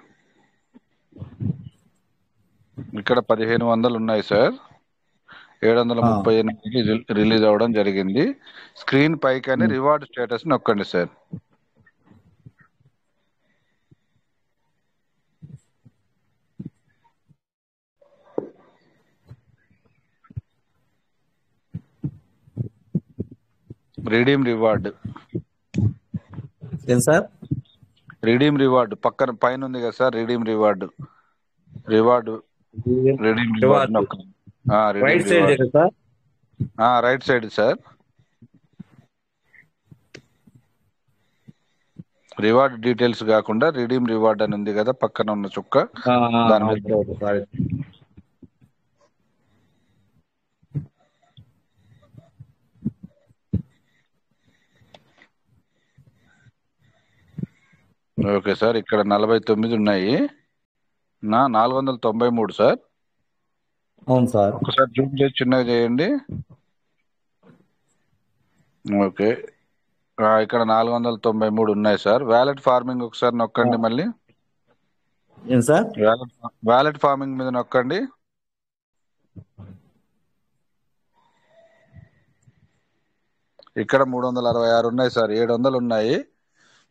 ఇక్కడ 1500 ఉన్నాయి సార్. 738 రిలీజ్ అవ్వడం జరిగింది. స్క్రీన్ పైకని రివార్డ్ స్టేటస్ నొక్కండి సార్. Redeem reward. ఏం సార్? రిడీమ్ రివార్డ్ పక్కన పైన ఉంది కదా sir, redeem reward. Redeem reward నొక్కండి. Right side sir, right side sir. Reward details కాకుండా రిడీమ్ రివార్డ్ అని ఉంది కదా పక్కన ఉన్న చుక్క, దాని మీద. ఓకే సార్, ఇక్కడ 49 ఉన్నాయి, 493 సార్. అవును సార్. ఒకసారి జూమ్ చేసి చిన్నగా చేయండి. ఓకే, ఇక్కడ 493 ఉన్నాయి సార్. వ్యాలెట్ ఫార్మింగ్ ఒకసారి నొక్కండి మళ్ళీ. ఏం సార్? వ్యాలెట్ ఫార్మింగ్ మీద నొక్కండి. ఇక్కడ 366 ఉన్నాయి సార్. 700 ఉన్నాయి.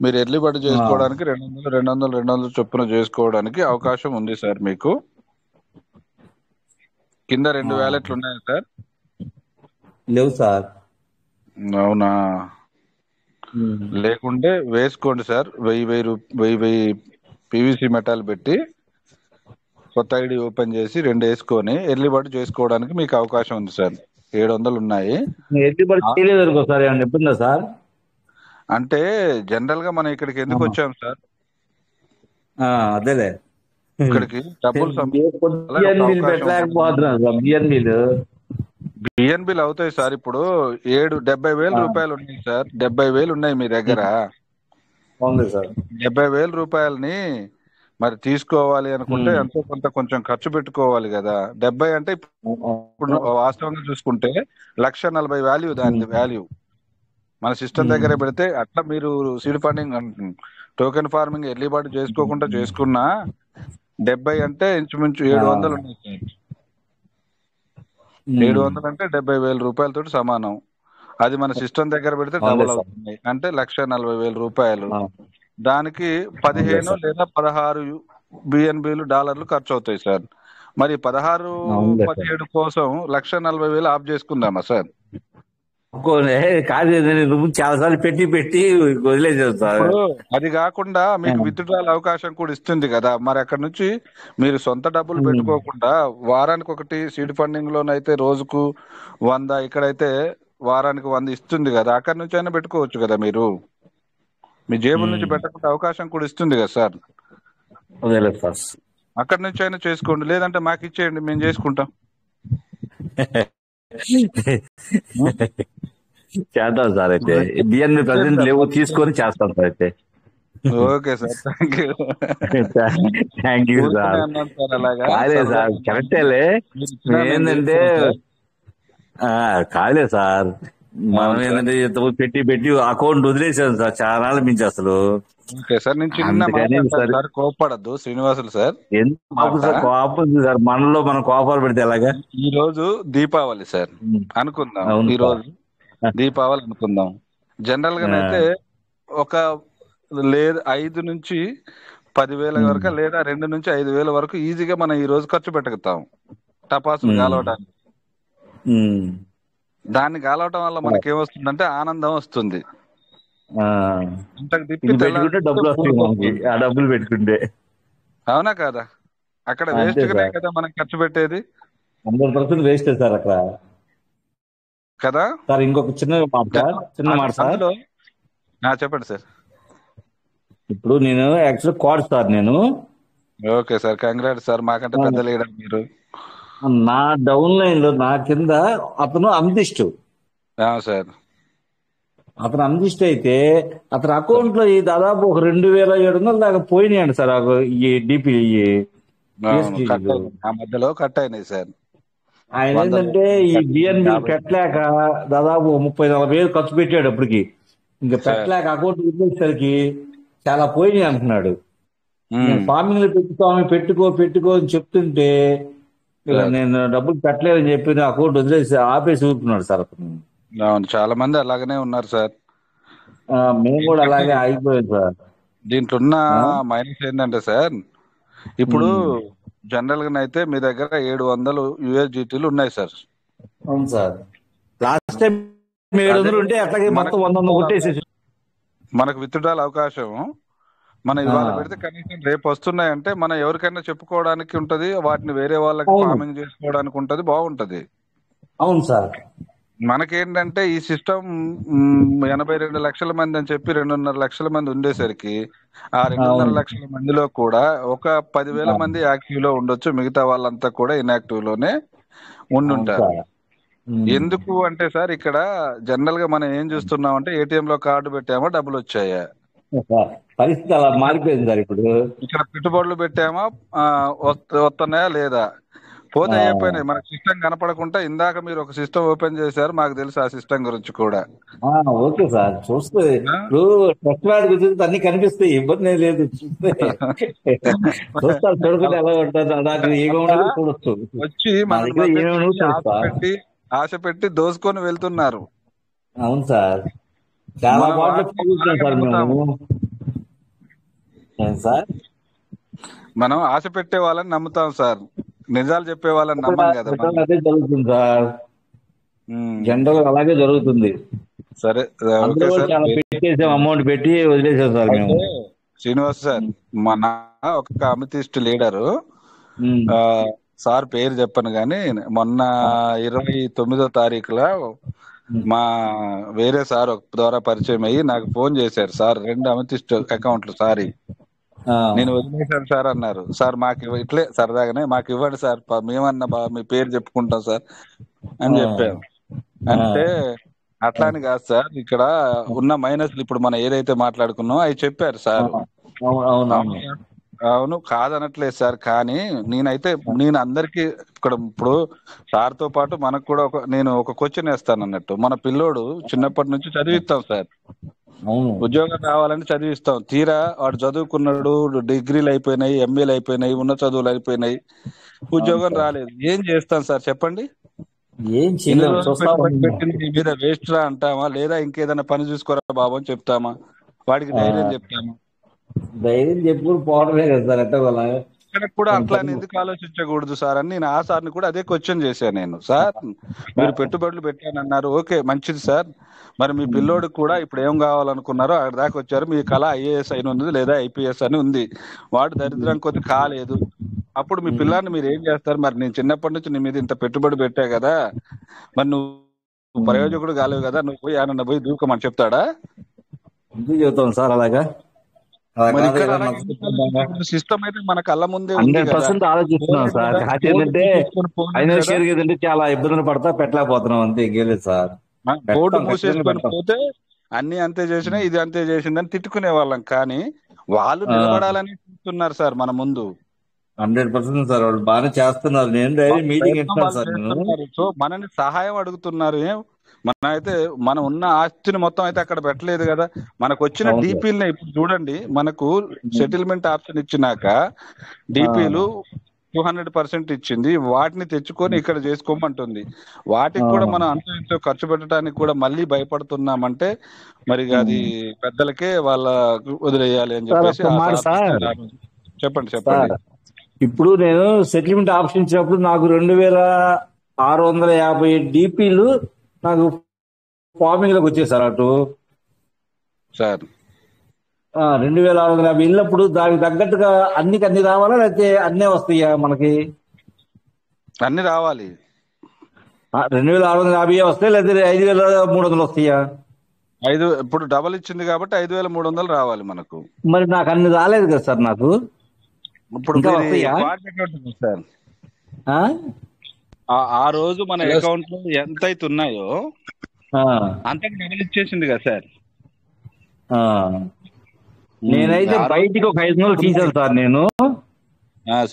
మీరు ఎర్లీ బర్డ్ చేసుకోవడానికి 200 చొప్పున చేసుకోవడానికి అవకాశం ఉంది సార్ మీకు. కింద 2 వ్యాలెట్లు ఉన్నాయా సార్? లేవు సార్. అవునా? లేకుంటే వేసుకోండి సార్. 1000 పీవీసీ మెటాల్ పెట్టి కొత్త ఐడి ఓపెన్ చేసి 2 వేసుకొని ఎర్లీ బర్డ్ చేసుకోవడానికి మీకు అవకాశం ఉంది సార్. 700 ఉన్నాయి. ఎర్లీ బర్డ్ చేయలేదు సార్, ఏమన్నా చెప్పిందా సార్? అంటే జనరల్ గా మనం ఇక్కడికి ఎందుకు వచ్చాం సార్? అదేలే, ఇక్కడికి డబ్బులు బిఎన్బిలు అవుతాయి సార్. ఇప్పుడు 70,000 రూపాయలు ఉన్నాయి సార్. 70,000 ఉన్నాయి మీ దగ్గర. 70,000 రూపాయలని మరి తీసుకోవాలి అనుకుంటే ఎంతో కొంచెం ఖర్చు పెట్టుకోవాలి కదా. 70 అంటే ఇప్పుడు వాస్తవంగా చూసుకుంటే 140,000 వాల్యూ, దాని వాల్యూ మన సిస్టమ్ దగ్గర పెడితే. అట్లా మీరు seed funding token farming early bird చేసుకోకుండా చేసుకున్నా 70 అంటే ఇంచుమించు 700 ఉన్నాయి సార్. 700 అంటే 70,000 రూపాయలతో సమానం. అది మన సిస్టమ్ దగ్గర పెడితే డబుల్ అవుతుంది, అంటే 140,000 రూపాయలు. దానికి 15 లేదా 16 బిఎన్బిలు డాలర్లు ఖర్చు అవుతాయి సార్. మరి 16, 17 కోసం 140,000 ఆఫ్ చేసుకుందామా సార్? కాదు, చాలా సార్లు పెట్టి వదిలేసాను సార్. అది కాకుండా మీకు విత్డ్రాల్ అవకాశం కూడా ఇస్తుంది కదా. మరి అక్కడ నుంచి మీరు సొంత డబ్బులు పెట్టుకోకుండా వారానికి ఒకటి సీడ్ ఫండింగ్ లోనైతే రోజుకు 100, ఇక్కడైతే వారానికి 100 ఇస్తుంది కదా. అక్కడి నుంచి అయినా పెట్టుకోవచ్చు కదా. మీరు మీ జేబుల నుంచి పెట్టకుండా అవకాశం కూడా ఇస్తుంది కదా సార్. అక్కడి నుంచి అయినా చేసుకోండి, లేదంటే మాకు ఇచ్చేయండి, మేము చేసుకుంటాం. చేద్దాం సార్. అయితే బిఎన్బి ప్రెసెంట్ లేవు, తీసుకొని చేస్తాం సార్. అయితే okay sir, thank you sir. కాలే సార్, కరెక్టేలే. ఏంటంటే కాలే సార్, మనం ఏంటంటే పెట్టి అకౌంట్ వదిలేసాను సార్ చాలా నాళ్ళ మించి అసలు. కోపడద్దు శ్రీనివాసులు సార్. కోపం సార్, మనలో మనం కోపాలు పెడితే ఎలాగా? ఈ రోజు దీపావళి సార్ అనుకుందాం. ఈ రోజు దీపావళి అనుకుందాం. జనరల్ గానైతే ఒక 5 నుంచి 10,000 వరకు, లేదా 2 నుంచి 5,000 వరకు ఈజీగా మనం ఈ రోజు ఖర్చు పెట్టగలుగుతాం టపాసులు కాలవడానికి. దాన్ని కాలవటం వల్ల మనకి ఏమొస్తుందంటే ఆనందం వస్తుంది. డబ్బులు పెట్టుకుంటే అవునా కాదా? అక్కడ వేస్ట్ గానే కదా మనం ఖర్చు పెట్టేది. 100% వేస్ట్ సార్ అక్కడ కదా సార్. ఇంకొక చిన్న మాట సార్. చెప్పండి సార్. ఇప్పుడు నేను యాక్చువల్ కోడ్ సార్ నేను. Okay sir, congrats sir. మాకంటే పెద్ద లీడర్ మీరు. నా డౌన్ లైన్ లో నా కింద అతను అమితిష్టు సార్. అతను అమితిష్టు అయితే అతని అకౌంట్ లో దాదాపు ఒక 2,700 దాకా పోయినాయండి సార్. ఈ డిపి మధ్యలో కట్ అయినాయి సార్. ఆయన ఏంటంటే ఈ బిఎన్బి పెట్టలేక దాదాపు 30-40 వేలు ఖర్చు పెట్టాడు. అప్పటికి ఇంకా పెట్టలేక అకౌంట్ వచ్చేసరికి చాలా పోయినాయి అంటున్నాడు. నేను ఫార్మింగ్ లో పెట్టుకో అని చెప్తుంటే నేను డబ్బులు పెట్టలేదని చెప్పి అకౌంట్ వదిలేసి ఆపేసి ఊరుకున్నాడు సార్ అతను. చాలా మంది అలాగనే ఉన్నారు సార్. మేము కూడా అలాగే అయిపోయాం సార్. దీంట్లో ఉన్న మైనస్ ఏంటంటే సార్, ఇప్పుడు జనరల్ గా అయితే మీ దగ్గర 700 USDTలు ఉన్నాయి సార్. అవును సార్. లాస్ట్ టైం 700 ఉంటే అట్లాగే మొత్తం 100 కొట్టేసేసి మనకు విత్డ్రాల్ అవకాశం మనం ఇవాళ పెడితే కనీసం రేపు వస్తున్నాయంటే మనం ఎవరికైనా చెప్పుకోవడానికి ఉంటది, వాటిని వేరే వాళ్ళకి ఫార్మింగ్ చేసుకోవడానికి ఉంటది, బాగుంటది. అవును సార్. మనకేంటంటే ఈ సిస్టమ్ 82 లక్షల మంది అని చెప్పి 2.5 లక్షల మంది ఉండేసరికి ఆ 2.5 లక్షల మందిలో కూడా ఒక 10,000 మంది యాక్టివ్ లో ఉండొచ్చు, మిగతా వాళ్ళంతా కూడా ఇన్యాక్టివ్ లోనే ఉండుంటారు. ఎందుకు అంటే సార్ ఇక్కడ జనరల్ గా మనం ఏం చూస్తున్నాం అంటే ఏటీఎం లో కార్డు పెట్టామా డబ్బులు వచ్చాయా, పరిస్థితి అలా మారిపోయింది సార్. ఇప్పుడు ఇక్కడ పెట్టుబడులు పెట్టామా వస్తున్నాయా లేదా, పోతే అయిపోయినాయి. మనకు సిస్టమ్ కనపడకుండా ఇందాక మీరు ఒక సిస్టమ్ ఓపెన్ చేశారు, మాకు తెలుసు ఆ సిస్టమ్ గురించి కూడా. ఓకే సార్, చూస్తే ఇప్పుడు ట్రస్ట్ వాడి గురించి అన్ని కనిపిస్తాయి, ఇబ్బంది లేదు. చూస్తారు, చూడకుండా ఎలా ఉంటుంది, నాకు ఏమో చూడొచ్చు. వచ్చి మన ఆశ పెట్టి దోసుకొని వెళ్తున్నారు. అవును సార్, చాలా సార్. మనం ఆశ పెట్టే వాళ్ళని నమ్ముతాం సార్, నిజాలు చెప్పే వాళ్ళని నమ్మం కదా. అదే జరుగుతుంది సార్, జనరల్ అలాగే జరుగుతుంది. సరే పెట్టేసాం, అమౌంట్ పెట్టి వదిలేసాం సార్ మేము. శ్రీనివాస్ సార్, మన ఒక అమితిస్ట్ లీడరు, సార్ పేరు చెప్పను కానీ, మొన్న 29వ తారీఖులో మా వేరే సార్ ద్వారా పరిచయం అయ్యి నాకు ఫోన్ చేశారు. సార్ 2 అమితిస్ట్ అకౌంట్లు సారీ నేను వదిలేశాను సార్ అన్నారు. సార్ మాకు ఇట్లే సరదాగానే మాకు ఇవ్వండి సార్, మేమన్నా మీ పేరు చెప్పుకుంటాం సార్ అని చెప్పాను. అంటే అట్లా అని కాదు సార్, ఇక్కడ ఉన్న మైనస్లు ఇప్పుడు మనం ఏదైతే మాట్లాడుకున్నామో అవి చెప్పారు సార్. అవును కాదనట్లేదు సార్, కానీ నేను అందరికి ఇప్పుడు సార్తో పాటు మనకు కూడా నేను ఒక క్వశ్చన్ వేస్తాను అన్నట్టు. మన పిల్లోడు చిన్నప్పటి నుంచి చదివిస్తాం సార్, ఉద్యోగం రావాలని చదివిస్తాం. తీరా వాడు చదువుకున్నాడు, డిగ్రీలు అయిపోయినాయి, ఎంఏలు అయిపోయినాయి, ఉన్న చదువులు అయిపోయినాయి, ఉద్యోగం రాలేదు. ఏం చేస్తాం సార్ చెప్పండి? పెట్టింది మీద వేస్ట్ రా అంటామా, లేదా ఇంకేదైనా పని చూసుకోరా బాబు అని చెప్తామా, వాడికి ధైర్యం చెప్తామా? ధైర్యం చెప్పుడు పోవడమే కదా సార్. ఇక్కడ కూడా అట్లా ఎందుకు ఆలోచించకూడదు సార్ అని నేను ఆ సార్ని కూడా అదే క్వశ్చన్ చేశాను నేను. సార్ మీరు పెట్టుబడులు పెట్టానన్నారు, ఓకే మంచిది సార్, మరి మీ పిల్లోడికి కూడా ఇప్పుడు ఏం కావాలనుకున్నారో అక్కడ దాకా వచ్చారు, మీ కళ ఐఏఎస్ అయిన ఉంది లేదా ఐపీఎస్ అని ఉంది, వాడు దరిద్రం కొద్ది కాలేదు, అప్పుడు మీ పిల్లాన్ని మీరు ఏం చేస్తారు? మరి నేను చిన్నప్పటి నుంచి నీ మీద ఇంత పెట్టుబడి పెట్టా కదా, మరి నువ్వు ప్రయోజకుడు కాలేవు కదా, నువ్వు పోయి ఆయన పోయి దూకమని చెప్తాడా? ఎందుకు చెబుతాం సార్ అలాగా? సిస్టమ్ అయితే మన కళ్ళ ముందే 100% ఆలోచిస్తున్నాం సార్. ఏంటంటే ఫైనాన్షియల్ గా చాలా ఇబ్బందులు పడతా పెట్టలేకపోతున్నాం, అంతే ఇంకేలేదు సార్. బోర్డు మూసేసుకొని పోతే అన్ని అంతే చేసినా ఇది అంతే చేసిందని తిట్టుకునే వాళ్ళం, కానీ వాళ్ళు నిలబడాలని చూస్తున్నారు సార్ మన ముందు. 100% సార్, వాళ్ళు బాగానే చేస్తున్నారు. నేను డైలీ మీటింగ్ ఇస్తున్నాను సార్. సో మనని సహాయం అడుగుతున్నారు. మనం ఉన్న ఆస్తిని మొత్తం అయితే అక్కడ పెట్టలేదు కదా, మనకు వచ్చిన డీపీలని ఇప్పుడు చూడండి, మనకు సెటిల్మెంట్ ఆప్షన్ ఇచ్చినాక డీపీలు 200% ఇచ్చింది, వాటిని తెచ్చుకొని ఇక్కడ చేసుకోమంటుంది. వాటికి కూడా మనం అంత ఇంత ఖర్చు పెట్టడానికి కూడా మళ్ళీ భయపడుతున్నామంటే మరి అది పెద్దలకే వాళ్ళ వదిలేయాలి అని చెప్పేసి. చెప్పండి. ఇప్పుడు నేను సెటిల్మెంట్ ఆప్షన్ ఇచ్చినప్పుడు నాకు 2650 డీపీలు నాకు ఫార్మింగ్ లోకి వచ్చేసారు అటు సార్. 2650 వెళ్ళినప్పుడు దానికి తగ్గట్టుగా అన్ని రావాలా, లేకపోతే అన్నీ వస్తాయా మనకి? అన్ని రావాలి. 2650 వస్తాయి, లేకపోతే 5300 వస్తాయా? ఇప్పుడు డబల్ ఇచ్చింది కాబట్టి 5300 రావాలి మనకు. మరి నాకు అన్ని రాలేదు కదా సార్. నాకు ఇప్పుడు సార్ ఆ రోజు మన అకౌంట్ లో ఎంత అయితే ఉన్నాయో అంతకు డబల్ ఇచ్చేసింది కదా సార్. నేనైతే బయటికి ఒక 500 తీసాను సార్. నేను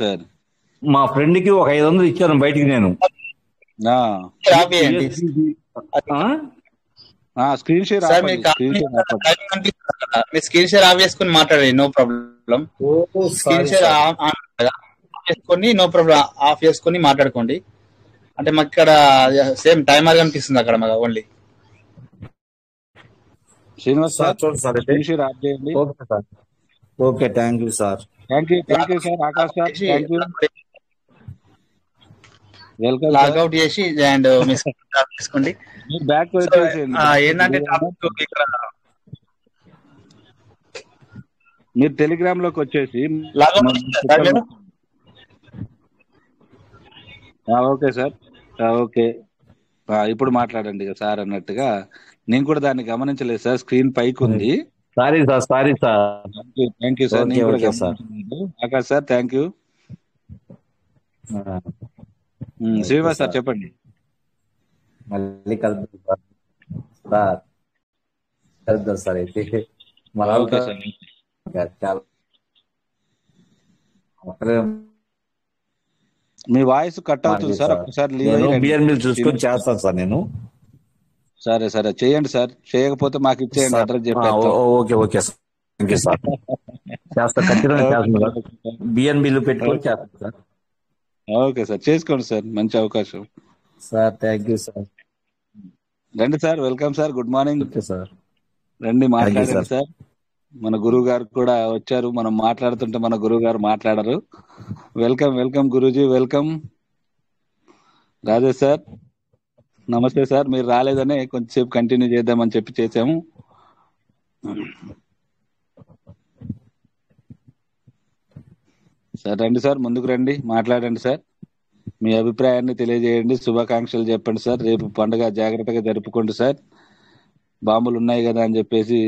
సార్ మా ఫ్రెండ్ కి ఒక 500 ఇచ్చాను బయటికి. నేను screen share screen share off చేసుకుని మాట్లాడండి, no problem. Screen share on చేసుకొని నో ప్రాబ్లం ఆఫ్ చేసుకుని మాట్లాడుకోండి. అంటే మాకు ఇక్కడ సేమ్ టైమర్ కనిపిస్తుంది అక్కడ మాకు ఓన్లీ. శ్రీనివాస్ సార్ చూడండి సార్, స్క్రీన్ షేర్ ఆఫ్ చేయండి. Okay, thank you sir. Thank you sir. Akash sir thank you. Welcome logout చేసి అండ్ తీసుకోండి. బ్యాక్ ఏంటంటే టాపిక్ ఇక్కడ మీరు టెలిగ్రామ్ లోకి వచ్చేసి లాగౌట్ ఓకే సార్, ఓకే ఇప్పుడు మాట్లాడండి సార్ అన్నట్టుగా. నేను కూడా దాన్ని గమనించలేదు సార్, స్క్రీన్ పైకి ఉంది. Sorry sir thank you sir. నేను కూడా ఓకే సార్. గమనించలేదు. Akash sir thank you. Srinivas sir చెప్పండి. మళ్ళీ కలుద్దాం సార్ అయితే ఓకే సార్. చాలా మీ వాయిస్ కట్ అవుతుంది సార్, ఒకసారి బియర్ మిల్ చూసుకొని చేస్తాను సార్ నేను. సరే సరే చేయండి సార్, చేయకపోతే మాకు ఇచ్చేయండి అడ్రస్ చెప్పారు. Okay sir, thank you sir. చేస్తా, ఖచ్చితంగా చేస్తాను. బిఎన్బిలు పెట్టుకొని చేస్తాను సార్. ఓకే సార్, చేసుకోండి సార్, మంచి అవకాశం సార్. Thank you sir. రండి sir, welcome sir, good morning. Okay sir, రండి మాట్లాడండి సార్. మన గురువు గారు కూడా వచ్చారు, మనం మాట్లాడుతుంటే మన గురువు గారు మాట్లాడరు. Welcome welcome Guruji, welcome. Rajesh sir నమస్తే సార్. మీరు రాలేదనే కొంచెంసేపు కంటిన్యూ చేద్దామని చెప్పి చేసాము. సార్ రండి సార్, ముందుకు రండి, మాట్లాడండి సార్. మీ అభిప్రాయాన్ని తెలియజేయండి, శుభాకాంక్షలు చెప్పండి సార్. రేపు పండుగ జాగ్రత్తగా జరుపుకోండి సార్. బాంబులు ఉన్నాయి కదా అని చెప్పేసి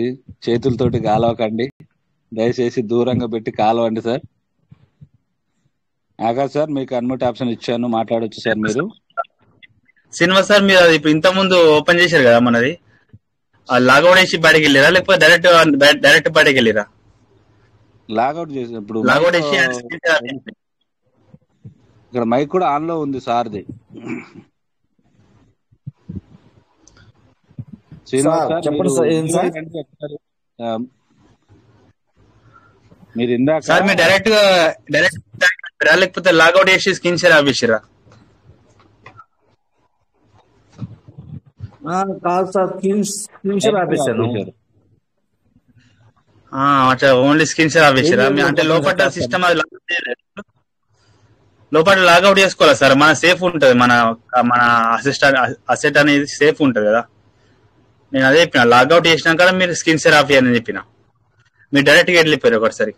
చేతులతోటి కాలవకండి, దయచేసి దూరంగా పెట్టి కాలవండి సార్. ఆకాష్ సార్ మీకు అన్మ్యూట్ ఆప్షన్ ఇచ్చాను, మాట్లాడొచ్చు సార్ మీరు. శ్రీనివాస్ సార్ మీరు అది ఇప్పుడు ఇంత ముందు ఓపెన్ చేశారు కదా మనది, లాగౌట్ చేసి బయటకి వెళ్ళిరా లేకపోతే డైరెక్ట్ బయటకి వెళ్ళిరా? లాగౌట్ చేసినప్పుడు లాగౌట్ చేసి ఇక్కడ మైక్ కూడా ఆన్ లో ఉంది సార్ది. మీరు ఇందాక సార్ మీరు డైరెక్ట్ లేకపోతే లాగౌట్ చేసి స్క్రీన్ షేర్ ఆపేసిరా? కాదు సార్, స్క్రీన్ షేర్ ఆపేసాను. ఓన్లీ స్క్రీన్ షేర్ ఆపేసిరా? అంటే లోపల సిస్టమ్ అది లోపల లాగౌట్ చేసుకోవాలా సార్? మన సేఫ్ ఉంటది, మన అసెట్ అనేది సేఫ్ ఉంటది కదా. నేను అదే చెప్పిన, లాగౌట్ చేసినాక మీరు స్క్రీన్ షేర్ ఆఫ్ చేయాలని చెప్పిన. మీరు డైరెక్ట్ గా వెళ్ళిపోయారు ఒకసారి,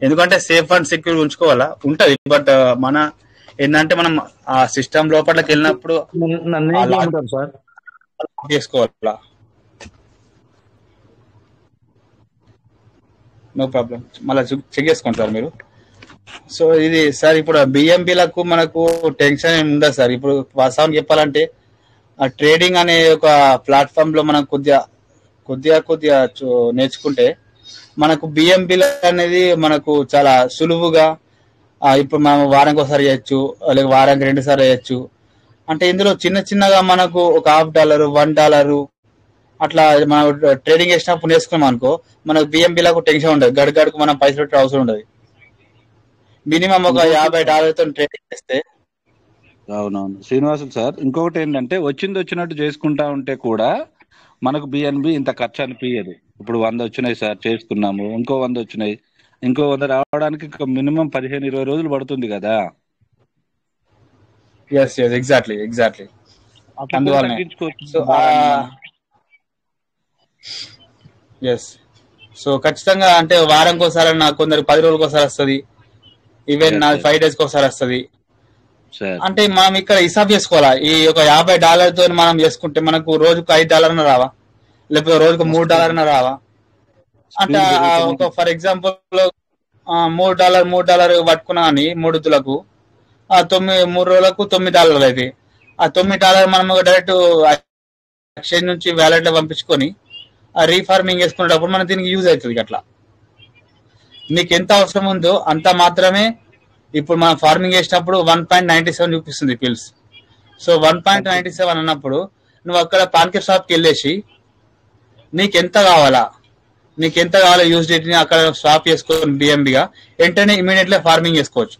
ఎందుకంటే సేఫ్ అండ్ సెక్యూర్ ఉంచుకోవాలా ఉంటది. బట్ మన ఏంటంటే మనం ఆ సిస్టమ్ లోపలికి వెళ్ళినప్పుడు చేసుకోవాలా. నో ప్రాబ్లం, మళ్ళీ చెక్ చేసుకోండి సార్ మీరు. సో ఇది సార్ ఇప్పుడు బిఎంబీలకు మనకు టెన్షన్ ఏమి ఉండదు సార్. ఇప్పుడు వాస్తవానికి చెప్పాలంటే ఆ ట్రేడింగ్ అనే ఒక ప్లాట్ఫామ్ లో మనం కొద్దిగా నేర్చుకుంటే మనకు బిఎంబీలు అనేది మనకు చాలా సులువుగా ఇప్పుడు మనం వారానికి ఒకసారి చేయొచ్చు, లేక వారానికి 2 సార్లు చేయొచ్చు. అంటే ఇందులో చిన్నగా మనకు ఒక $1 $1 అట్లా మనం ట్రేడింగ్ చేసినప్పుడు నేర్చుకున్నాం అనుకో, మనకు బిఎంబీలకు టెన్షన్ ఉండదు, గడుకు మనం పైసలు పెట్టే అవసరం ఉండదు. మినిమం ఒక $50తో ట్రేడింగ్ చేస్తే. అవునవును శ్రీనివాసులు సార్, ఇంకొకటి ఏంటంటే వచ్చినట్టు చేసుకుంటా ఉంటే కూడా మనకు బిఎన్బి ఇంత ఖర్చు అనిపించదు. ఇప్పుడు 100 వచ్చినాయి సార్, చేసుకున్నాము, ఇంకో 100 వచ్చినాయి, ఇంకో 100 రావడానికి మినిమం 15-20 రోజులు పడుతుంది కదా. ఎగ్జాక్ట్లీ అందువల్ల సో ఖచ్చితంగా అంటే వారానికి ఒకసారి, కొందరు 10 రోజులకు ఒకసారి వస్తుంది, ఈవెన్ 5 డేస్కి ఒకసారి వస్తుంది. అంటే మనం ఇక్కడ హిసాబ్ చేసుకోవాలా. ఈ ఒక $50తో మనం చేసుకుంటే మనకు రోజుకు $5 రావా, లేకపోతే రోజుకు $3 రావా? అంటే ఒక ఫర్ ఎగ్జాంపుల్ $3 పట్టుకున్నా అని 3 తులకు 3 రోజులకు $9 అయితే ఆ $9 మనం డైరెక్ట్ ఎక్స్చేంజ్ నుంచి వ్యాలెట్ లో పంపించుకొని రీఫార్మింగ్ చేసుకునేటప్పుడు మనకు దీనికి యూజ్ అవుతుంది. అట్లా నీకు ఎంత అవసరం ఉందో అంత మాత్రమే. ఇప్పుడు మనం ఫార్మింగ్ చేసినప్పుడు 1.97 చూపిస్తుంది పిల్స్. సో 1.97 అన్నప్పుడు నువ్వు అక్కడ పాన్కెట్ షాప్కి వెళ్ళేసి నీకు ఎంత కావాలో యూఎస్డిటీని అక్కడ స్వాప్ చేసుకొని బిఎంబిగా వెంటనే ఇమీడియట్లీ ఫార్మింగ్ చేసుకోవచ్చు.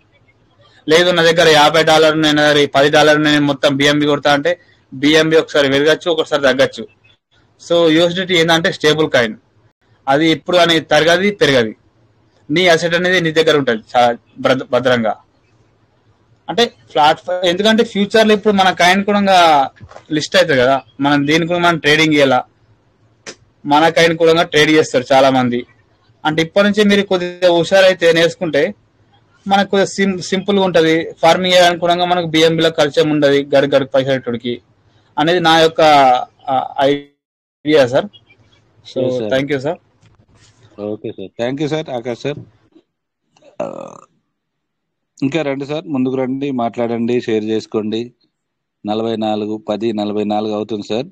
లేదు నా దగ్గర $50 నేను $10 నేను మొత్తం బిఎంబి కొడతా అంటే బిఎంబి ఒకసారి పెరగచ్చు, ఒకసారి తగ్గచ్చు. సో యూఎస్డిటీ ఏంటంటే స్టేబుల్ కాయిన్, అది ఇప్పుడు అని పెరగది. నీ అసెట్ అనేది నీ దగ్గర ఉంటుంది చాలా భద్రంగా. అంటే ప్లాట్ఫామ్ ఎందుకంటే ఫ్యూచర్ లో ఇప్పుడు మన కాయిన్ కూడా లిస్ట్ అవుతుంది కదా, మనం దీని కూడా మనం ట్రేడింగ్ చేయాలా, మన కాయిన్ కూడా ట్రేడ్ చేస్తారు చాలా మంది. అంటే ఇప్పటి నుంచి మీరు కొద్దిగా హుషారైతే నేర్చుకుంటే మనకు కొద్దిగా సింపుల్ గా ఉంటది. ఫార్మింగ్ చేయడానికి కూడా మనకు బిఎంబిలో ఖర్చు ఉండదు, గడుకు పైసలకి అనేది నా యొక్క idea sir. So thank you sir. Okay sir, thank you sir Akash sir. ఇంకా రండి సార్, ముందుకు రండి, మాట్లాడండి, షేర్ చేసుకోండి. 44:10 అవుతుంది సార్.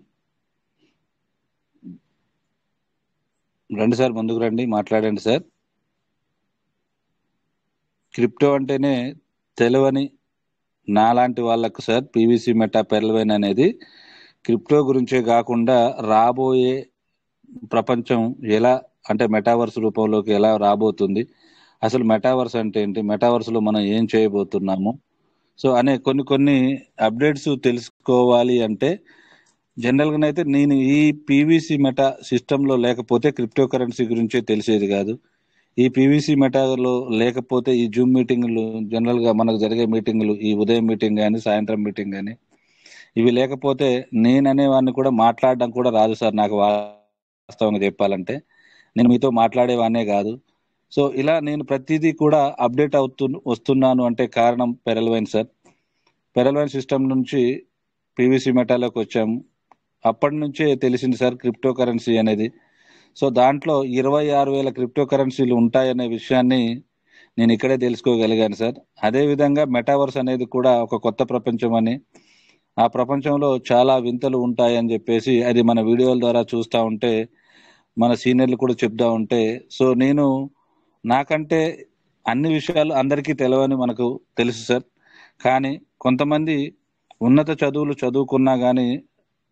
రండి సార్, ముందుకు రండి, మాట్లాడండి సార్. క్రిప్టో అంటేనే తెలియని నాలాంటి వాళ్ళకు సార్ పీవీసీ మెటా పెరల్వైన్ అనేది క్రిప్టో గురించే కాకుండా రాబోయే ప్రపంచం ఎలా అంటే మెటావర్స్ రూపంలోకి ఎలా రాబోతుంది, అసలు మెటావర్స్ అంటే ఏంటి, మెటావర్స్ లో మనం ఏం చేయబోతున్నాము, సో అనే కొన్ని అప్డేట్స్ తెలుసుకోవాలి అంటే జనరల్గానైతే నేను ఈ పీవీసీ మెటా సిస్టంలో లేకపోతే క్రిప్టో కరెన్సీ గురించే తెలిసేది కాదు. ఈ పీవీసీ మెటాలో లేకపోతే ఈ జూమ్ మీటింగ్లు జనరల్గా మనకు జరిగే మీటింగ్లు, ఈ ఉదయం మీటింగ్ కానీ సాయంత్రం మీటింగ్ కానీ ఇవి లేకపోతే నేననేవాడిని కూడా మాట్లాడడం కూడా రాదు సార్. నాకు వాస్తవంగా చెప్పాలంటే నేను మీతో మాట్లాడేవాడినే కాదు. సో ఇలా నేను ప్రతిదీ కూడా అప్డేట్ వస్తున్నాను అంటే కారణం పెరల్వైన్ సార్. పెరల్వైన్ సిస్టమ్ నుంచి పీవీసీ మెటాలోకి వచ్చాము. అప్పటి నుంచే తెలిసింది సార్ క్రిప్టో కరెన్సీ అనేది. సో దాంట్లో 26,000 క్రిప్టో కరెన్సీలు ఉంటాయనే విషయాన్ని నేను ఇక్కడే తెలుసుకోగలిగాను సార్. అదేవిధంగా మెటావర్స్ అనేది కూడా ఒక కొత్త ప్రపంచం అని, ఆ ప్రపంచంలో చాలా వింతలు ఉంటాయని చెప్పేసి అది మన వీడియోల ద్వారా చూస్తూ ఉంటే మన సీనియర్లు కూడా చెప్తా ఉంటే, సో నేను నాకంటే అన్ని విషయాలు అందరికీ తెలియని మనకు తెలుసు సార్. కానీ కొంతమంది ఉన్నత చదువులు చదువుకున్నా కానీ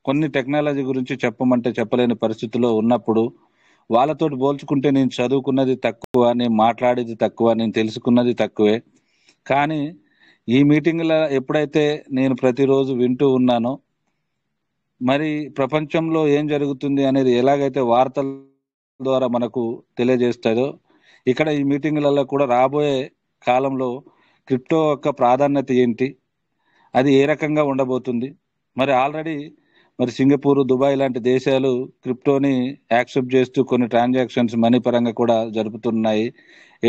కొన్ని టెక్నాలజీ గురించి చెప్పమంటే చెప్పలేని పరిస్థితిలో ఉన్నప్పుడు వాళ్ళతో పోల్చుకుంటే నేను చదువుకున్నది తక్కువ, నేను మాట్లాడేది తక్కువ, నేను తెలుసుకున్నది తక్కువే. కానీ ఈ మీటింగ్లో ఎప్పుడైతే నేను ప్రతిరోజు వింటూ ఉన్నానో, మరి ప్రపంచంలో ఏం జరుగుతుంది అనేది ఎలాగైతే వార్తల ద్వారా మనకు తెలియజేస్తుందో, ఇక్కడ ఈ మీటింగ్లలో కూడా రాబోయే కాలంలో క్రిప్టో యొక్క ప్రాధాన్యత ఏంటి, అది ఏ రకంగా ఉండబోతుంది. మరి ఆల్రెడీ మరి సింగపూర్, దుబాయ్ లాంటి దేశాలు క్రిప్టోని యాక్సెప్ట్ చేస్తూ కొన్ని ట్రాన్సాక్షన్స్ మనీ పరంగా కూడా జరుపుతున్నాయి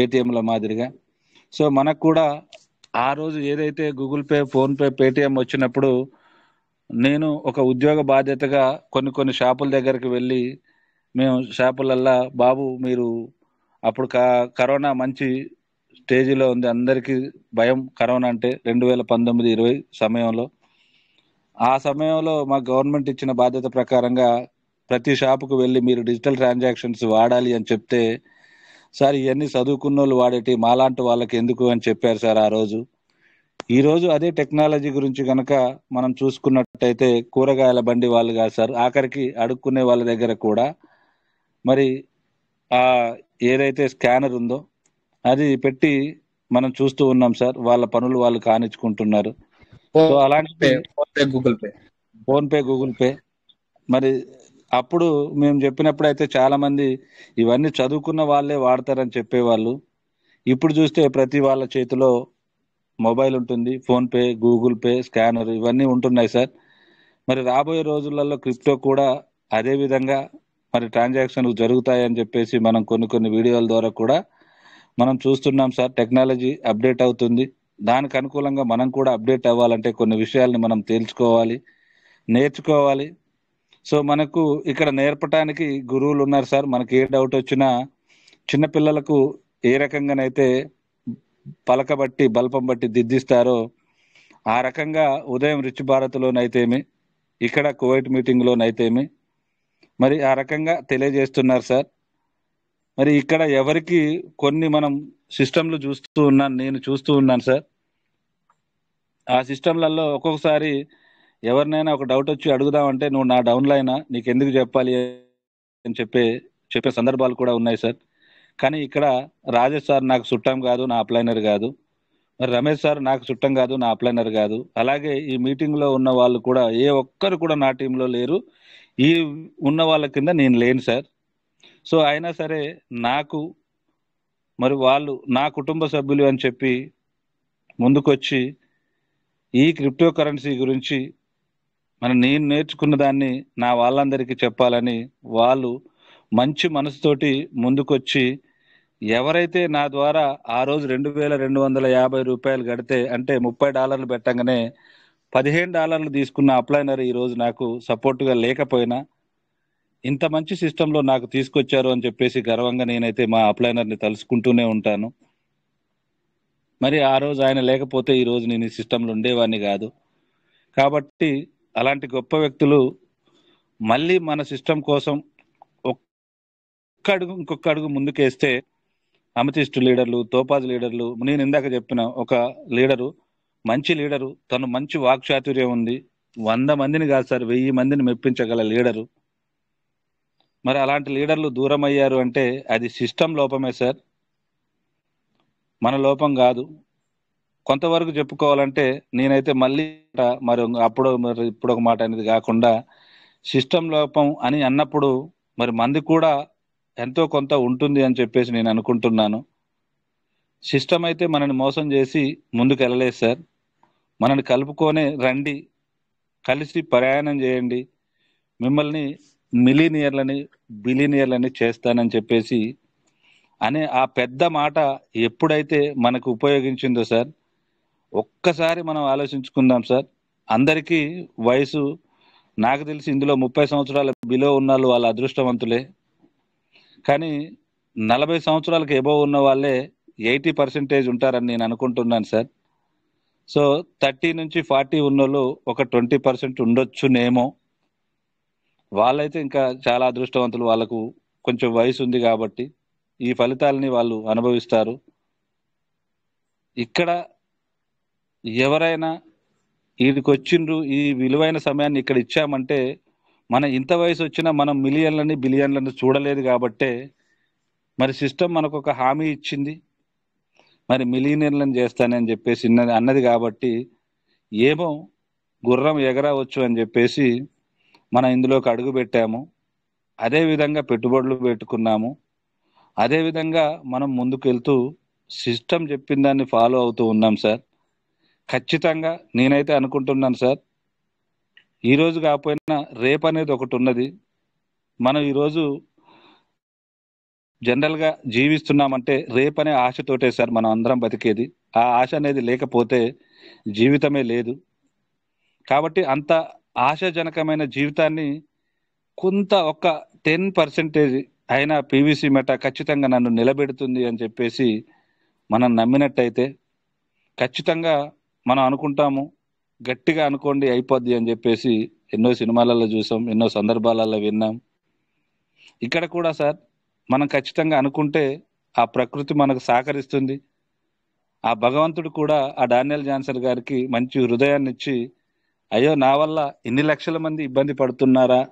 ఏటీఎంల మాదిరిగా. సో మనకు కూడా ఆ రోజు ఏదైతే గూగుల్ పే, ఫోన్పే, పేటిఎం వచ్చినప్పుడు నేను ఒక ఉద్యోగ బాధ్యతగా కొన్ని షాపుల దగ్గరికి వెళ్ళి మేము షాపులల్లా బాబు మీరు అప్పుడు కరోనా మంచి స్టేజీలో ఉంది, అందరికీ భయం కరోనా అంటే 2019-20 సమయంలో. ఆ సమయంలో మా గవర్నమెంట్ ఇచ్చిన బాధ్యత ప్రకారంగా ప్రతి షాపుకు వెళ్ళి మీరు డిజిటల్ ట్రాన్సాక్షన్స్ వాడాలి అని చెప్తే, సార్ ఇవన్నీ చదువుకున్న వాళ్ళు వాడేటి మాలాంటి వాళ్ళకి ఎందుకు అని చెప్పారు సార్ ఆ రోజు. ఈ రోజు అదే టెక్నాలజీ గురించి కనుక మనం చూసుకున్నట్టయితే కూరగాయల బండి వాళ్ళు కాదు సార్, ఆఖరికి అడుక్కునే వాళ్ళ దగ్గర కూడా మరి ఆ ఏదైతే స్కానర్ ఉందో అది పెట్టి మనం చూస్తూ ఉన్నాం సార్. వాళ్ళ పనులు వాళ్ళు కానిచ్చుకుంటున్నారు. సో అలాంటి ఫోన్ పే, గూగుల్ పే మరి అప్పుడు మేము చెప్పినప్పుడు అయితే చాలా మంది ఇవన్నీ చదువుకున్న వాళ్ళే వాడతారని చెప్పేవాళ్ళు. ఇప్పుడు చూస్తే ప్రతి వాళ్ళ చేతిలో మొబైల్ ఉంటుంది, phone pay, Google pay, scanner ఇవన్నీ ఉంటున్నాయి సార్. మరి రాబోయే రోజులలో క్రిప్టో కూడా అదే విధంగా మరి ట్రాన్సాక్షన్ జరుగుతాయని చెప్పేసి మనం కొన్ని వీడియోల ద్వారా కూడా మనం చూస్తున్నాం సార్. టెక్నాలజీ అప్డేట్ అవుతుంది, దానికి అనుకూలంగా మనం కూడా అప్డేట్ అవ్వాలంటే కొన్ని విషయాల్ని మనం తేల్చుకోవాలి, నేర్చుకోవాలి. సో మనకు ఇక్కడ నేర్పడానికి గురువులు ఉన్నారు సార్. మనకి ఏ డౌట్ వచ్చినా చిన్నపిల్లలకు ఏ రకంగానైతే పలకబట్టి బల్పం బట్టి దిద్దిస్తారో ఆ రకంగా ఉదయం రిచ్ భారత్లోనైతేమి, ఇక్కడ కువైట్ మీటింగ్లోనైతేమి మరి ఆ రకంగా తెలియజేస్తున్నారు సార్. మరి ఇక్కడ ఎవరికి కొన్ని మనం సిస్టంలు చూస్తూ ఉన్నాను, నేను చూస్తూ ఉన్నాను సార్. ఆ సిస్టంలలో ఒక్కొక్కసారి ఎవరినైనా ఒక డౌట్ వచ్చి అడుగుదామంటే నువ్వు నా డౌన్లైనా నీకు ఎందుకు చెప్పాలి అని చెప్పే సందర్భాలు కూడా ఉన్నాయి సార్. కానీ ఇక్కడ రాజేష్ సార్ నాకు చుట్టం కాదు, నా అప్లైనర్ కాదు. మరి రమేష్ సార్ నాకు చుట్టం కాదు, నా అప్లైనర్ కాదు. అలాగే ఈ మీటింగ్లో ఉన్న వాళ్ళు కూడా ఏ ఒక్కరు కూడా నా టీంలో లేరు, ఈ ఉన్న వాళ్ళ కింద నేను లేను సార్. సో అయినా సరే నాకు మరి వాళ్ళు నా కుటుంబ సభ్యులు అని చెప్పి ముందుకొచ్చి ఈ క్రిప్టో కరెన్సీ గురించి నేను నేర్చుకున్న దాన్ని నా వాళ్ళందరికీ చెప్పాలని వాళ్ళు మంచి మనసుతోటి ముందుకొచ్చి, ఎవరైతే నా ద్వారా ఆ రోజు $2,250 కడితే, అంటే $30 పెట్టగానే $15 తీసుకున్న అప్లైనర్ ఈ రోజు నాకు సపోర్ట్గా లేకపోయినా ఇంత మంచి సిస్టంలో నాకు తీసుకొచ్చారు అని చెప్పేసి గర్వంగా నేనైతే మా అప్లైనర్ని తలుసుకుంటూనే ఉంటాను. మరి ఆ రోజు ఆయన లేకపోతే ఈ రోజు నేను ఈ సిస్టంలో ఉండేవాడిని కాదు. కాబట్టి అలాంటి గొప్ప వ్యక్తులు మళ్ళీ మన సిస్టమ్ కోసం ఒక్క అడుగు ఇంకొక అడుగు ముందుకేస్తే అమతిస్టు లీడర్లు, తోపాజు లీడర్లు, నేను ఇందాక చెప్పిన ఒక లీడరు, మంచి లీడరు, తను మంచి వాక్చాతుర్యం ఉంది, 100 మందిని కాదు సార్ 1000 మందిని మెప్పించగల లీడరు. మరి అలాంటి లీడర్లు దూరం అయ్యారు అంటే అది సిస్టమ్ లోపమే సార్, మన లోపం కాదు. కొంతవరకు చెప్పుకోవాలంటే నేనైతే మళ్ళీ మరి ఇప్పుడు ఒక మాట అనేది కాకుండా సిస్టమ్ లోపం అని అన్నప్పుడు మరి మంది కూడా ఎంతో కొంత ఉంటుంది అని చెప్పేసి నేను అనుకుంటున్నాను. సిస్టమ్ అయితే మనని మోసం చేసి ముందుకు వెళ్ళలేదు సార్. మనని కలుపుకొనే రండి, కలిసి ప్రయాణం చేయండి, మిమ్మల్ని మిలీనియర్లని బిలీనియర్లని చేస్తానని చెప్పేసి అనే ఆ పెద్ద మాట ఎప్పుడైతే మనకు ఉపయోగించిందో సార్, ఒక్కసారి మనం ఆలోచించుకుందాం సార్. అందరికీ వయసు నాకు తెలిసి ఇందులో 30 సంవత్సరాల బిలో ఉన్న వాళ్ళ అదృష్టవంతులే, కానీ 40 సంవత్సరాలకు ఎబోవ్ ఉన్న వాళ్ళే 80% ఉంటారని నేను అనుకుంటున్నాను సార్. సో 30 నుంచి 40 ఉన్నోళ్ళు ఒక 20% ఉండొచ్చునేమో. వాళ్ళైతే ఇంకా చాలా అదృష్టవంతులు, వాళ్ళకు కొంచెం వయసు ఉంది కాబట్టి ఈ ఫలితాలని వాళ్ళు అనుభవిస్తారు. ఇక్కడ ఎవరైనా వీడికి వచ్చిండ్రు, ఈ విలువైన సమయాన్ని ఇక్కడ ఇచ్చామంటే మన ఇంత వయసు వచ్చినా మనం మిలియన్లని బిలియన్లను చూడలేదు కాబట్టే మరి సిస్టమ్ మనకు ఒక హామీ ఇచ్చింది, మరి మిలియనర్లను చేస్తానని చెప్పేసి అన్నది కాబట్టి ఏమో గుర్రం ఎగరవచ్చు అని చెప్పేసి మనం ఇందులోకి అడుగు పెట్టాము. అదేవిధంగా పెట్టుబడులు పెట్టుకున్నాము. అదేవిధంగా మనం ముందుకు వెళ్తూ సిస్టమ్ చెప్పిన దాన్ని ఫాలో అవుతూ ఉన్నాం సార్. ఖచ్చితంగా నేనైతే అనుకుంటున్నాను సార్, ఈరోజు కాకపోయినా రేపు అనేది ఒకటి ఉన్నది. మనం ఈరోజు జనరల్గా జీవిస్తున్నామంటే రేపనే ఆశతోటే సార్ మనం అందరం బతికేది. ఆ ఆశ అనేది లేకపోతే జీవితమే లేదు. కాబట్టి అంత ఆశాజనకమైన జీవితాన్ని కొంత ఒక 10% అయినా పీవీసీ మెటా ఖచ్చితంగా నన్ను నిలబెడుతుంది అని చెప్పేసి మనం నమ్మినట్టయితే ఖచ్చితంగా మనం అనుకుంటాము, గట్టిగా అనుకోండి అయిపోద్ది అని చెప్పేసి ఎన్నో సినిమాలలో చూసాం, ఎన్నో సందర్భాలలో విన్నాం. ఇక్కడ కూడా సార్ మనం ఖచ్చితంగా అనుకుంటే ఆ ప్రకృతి మనకు సహకరిస్తుంది. ఆ భగవంతుడు కూడా ఆ డానియల్ జాన్సన్ గారికి మంచి హృదయాన్ని ఇచ్చి, అయ్యో నా వల్ల ఇన్ని లక్షల మంది ఇబ్బంది పడుతున్నారా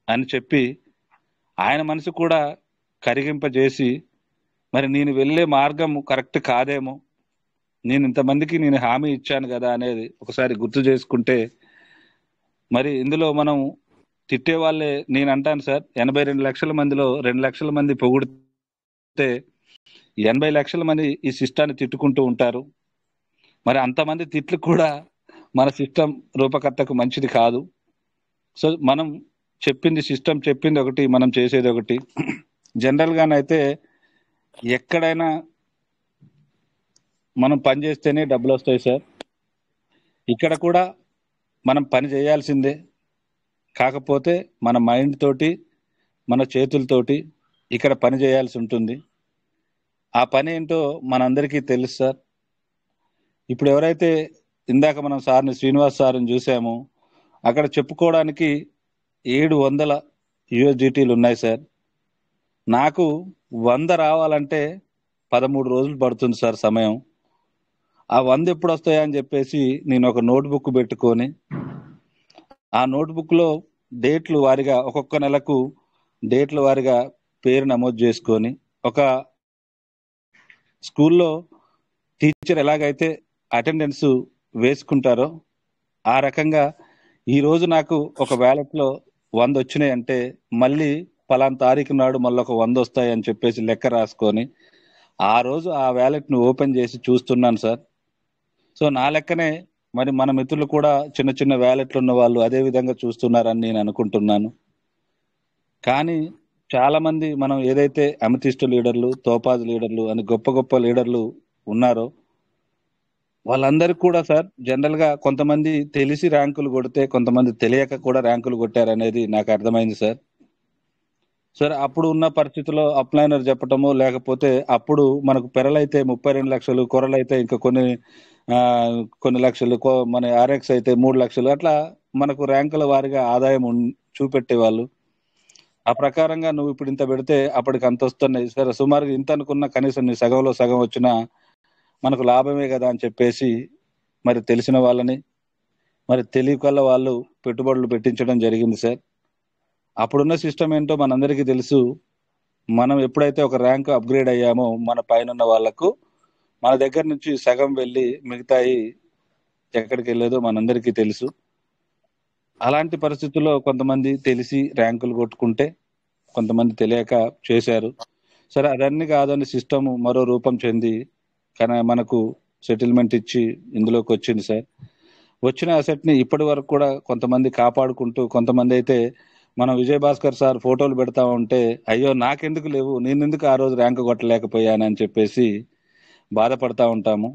అని చెప్పి ఆయన మనసు కూడా కరిగింపజేసి, మరి నేను వెళ్ళే మార్గం కరెక్ట్ కాదేమో, నేను ఇంతమందికి నేను హామీ ఇచ్చాను కదా అనేది ఒకసారి గుర్తు చేసుకుంటే, మరి ఇందులో మనం తిట్టే వాళ్ళే, నేను అంటాను సార్ 82 లక్షల మందిలో 2 లక్షల మంది పొగిడితే 80 లక్షల మంది ఈ సిస్టాన్ని తిట్టుకుంటూ ఉంటారు. మరి అంతమంది తిట్లు కూడా మన సిస్టమ్ రూపకర్తకు మంచిది కాదు. సో మనం చెప్పింది, సిస్టమ్ చెప్పింది ఒకటి, మనం చేసేది ఒకటి. జనరల్గానైతే ఎక్కడైనా మనం పని చేస్తేనే డబ్బులు వస్తాయి సార్. ఇక్కడ కూడా మనం పని చేయాల్సిందే, కాకపోతే మన మైండ్ తోటి మన చేతులతోటి ఇక్కడ పని చేయాల్సి ఉంటుంది. ఆ పని ఏంటో మనందరికీ తెలుసు సార్. ఇప్పుడు ఎవరైతే ఇందాక మనం సార్ని శ్రీనివాస్ సార్ని చూసామో అక్కడ చెప్పుకోవడానికి 700 USDTలు ఉన్నాయి సార్. నాకు 100 రావాలంటే 13 రోజులు పడుతుంది సార్ సమయం. ఆ 100 ఎప్పుడు వస్తాయని చెప్పేసి నేను ఒక నోట్బుక్ పెట్టుకొని ఆ నోట్బుక్లో డేట్లు వారిగా ఒక్కొక్క నెలకు డేట్ల వారిగా పేరు నమోదు చేసుకొని, ఒక స్కూల్లో టీచర్ ఎలాగైతే అటెండెన్స్ వేసుకుంటారో ఆ రకంగా ఈరోజు నాకు ఒక వ్యాలెట్లో 100 వచ్చినాయి అంటే మళ్ళీ పలానా తారీఖు నాడు మళ్ళీ ఒక 100 వస్తాయి అని చెప్పేసి లెక్క రాసుకొని ఆ రోజు ఆ వ్యాలెట్ను ఓపెన్ చేసి చూస్తున్నాను సార్. సో నా లెక్కనే మరి మన మిత్రులు కూడా చిన్న చిన్న వ్యాలెట్లు ఉన్న వాళ్ళు అదే విధంగా చూస్తున్నారని నేను అనుకుంటున్నాను. కానీ చాలా మంది మనం ఏదైతే అమితిస్టు లీడర్లు, తోపాజు లీడర్లు అని గొప్ప గొప్ప లీడర్లు ఉన్నారో వాళ్ళందరికీ కూడా సార్ జనరల్ గా కొంతమంది తెలిసి ర్యాంకులు కొడితే కొంతమంది తెలియక కూడా ర్యాంకులు కొట్టారనేది నాకు అర్థమైంది సార్. సార్ అప్పుడు ఉన్న పరిస్థితిలో అప్లైనర్ చెప్పటము, లేకపోతే అప్పుడు మనకు పెరలైతే 32 లక్షలు, కొరలైతే ఇంకా కొన్ని లక్షలు, మన ఆర్ఎక్స్ అయితే 3 లక్షలు, అట్లా మనకు ర్యాంకుల వారిగా ఆదాయం చూపెట్టేవాళ్ళు. ఆ ప్రకారంగా నువ్వు ఇప్పుడు ఇంత పెడితే అప్పటికి అంత వస్తున్నాయి సరే, సుమారుగా ఇంత అనుకున్నా కనీసం నీ సగంలో సగం వచ్చినా మనకు లాభమే కదా అని చెప్పేసి మరి తెలిసిన వాళ్ళని మరి తెలియకల్లా వాళ్ళు పెట్టుబడులు పెట్టించడం జరిగింది సార్. అప్పుడున్న సిస్టమ్ ఏంటో మనందరికీ తెలుసు. మనం ఎప్పుడైతే ఒక ర్యాంక్ అప్గ్రేడ్ అయ్యామో మన పైన వాళ్లకు మన దగ్గర నుంచి సగం వెళ్ళి మిగతాయి ఎక్కడికి వెళ్ళేదో మనందరికీ తెలుసు. అలాంటి పరిస్థితుల్లో కొంతమంది తెలిసి ర్యాంకులు కొట్టుకుంటే కొంతమంది తెలియక చేశారు. సరే అదన్నీ కాదని సిస్టమ్ మరో రూపం చెంది కానీ మనకు సెటిల్మెంట్ ఇచ్చి ఇందులోకి వచ్చింది సార్. వచ్చిన అసెట్ ని ఇప్పటి వరకు కూడా కొంతమంది కాపాడుకుంటూ, కొంతమంది అయితే మనం విజయ్ భాస్కర్ సార్ ఫోటోలు పెడతా ఉంటే అయ్యో నాకెందుకు లేవు, నేనెందుకు ఆ రోజు ర్యాంకు కొట్టలేకపోయానని చెప్పేసి బాధపడతా ఉంటాము.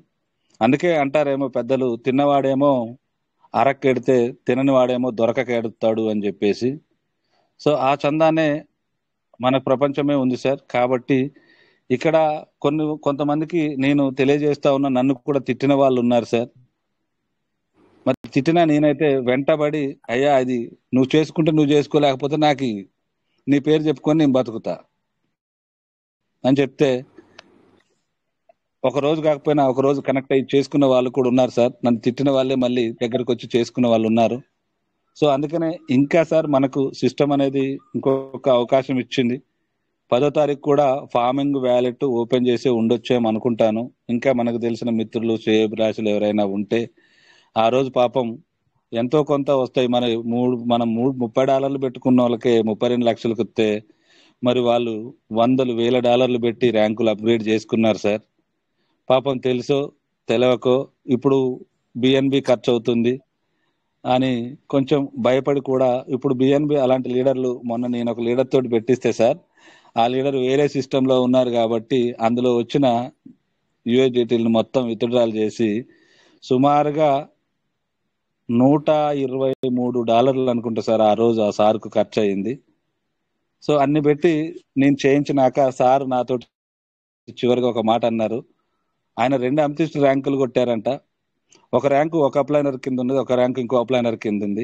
అందుకే అంటారేమో పెద్దలు, తిన్నవాడేమో అరక్కెడితే తినని వాడేమో దొరకకెడుతాడు అని చెప్పేసి. సో ఆ చందానే మన ప్రపంచమే ఉంది సార్. కాబట్టి ఇక్కడ కొంతమందికి నేను తెలియజేస్తా ఉన్నా, నన్ను కూడా తిట్టిన వాళ్ళు ఉన్నారు సార్. మరి తిట్టినా నేనైతే వెంటబడి అయ్యా అది నువ్వు చేసుకుంటే నువ్వు చేసుకోలేకపోతే నాకు నీ పేరు చెప్పుకొని నేను బతుకుతా అని చెప్తే ఒక రోజు కాకపోయినా ఒక రోజు కనెక్ట్ అయ్యి చేసుకున్న వాళ్ళు కూడా ఉన్నారు సార్. నన్ను తిట్టిన వాళ్ళే మళ్ళీ దగ్గరకు వచ్చి చేసుకున్న వాళ్ళు ఉన్నారు. సో అందుకనే ఇంకా సార్ మనకు సిస్టమ్ అనేది ఇంకొక అవకాశం ఇచ్చింది. 10వ తారీఖు కూడా ఫార్మింగ్ వ్యాలెట్ ఓపెన్ చేసి ఉండొచ్చేమో అనుకుంటాను. ఇంకా మనకు తెలిసిన మిత్రులు శ్రేయభిలాషులు ఎవరైనా ఉంటే ఆ రోజు పాపం ఎంతో కొంత వస్తాయి. మనం $30 పెట్టుకున్న వాళ్ళకే 32 లక్షలకు వస్తే మరి వాళ్ళు $100,000 పెట్టి ర్యాంకులు అప్గ్రేడ్ చేసుకున్నారు సార్. పాపం తెలుసో తెలియకో ఇప్పుడు బిఎన్బి ఖర్చు అవుతుంది అని కొంచెం భయపడి కూడా ఇప్పుడు బిఎన్బి అలాంటి లీడర్లు, మొన్న నేను ఒక లీడర్ తోటి పెట్టిస్తే సార్, ఆ లీడర్ వేరే సిస్టమ్ లో ఉన్నారు కాబట్టి అందులో వచ్చిన యూఏజిటీలను మొత్తం విత్డ్రాల్ చేసి సుమారుగా $123 అనుకుంటా సార్ ఆ రోజు ఆ సార్కు ఖర్చు అయింది. సో అన్ని పెట్టి నేను చేయించినాక సార్ నాతో చివరిగా ఒక మాట అన్నారు. ఆయన 2 అమితిస్ట్ ర్యాంకులు కొట్టారంట. ఒక ర్యాంకు ఒక అప్లైనర్ కింద ఉంది, ఒక ర్యాంకు ఇంకో అప్లైనర్ కింద ఉంది.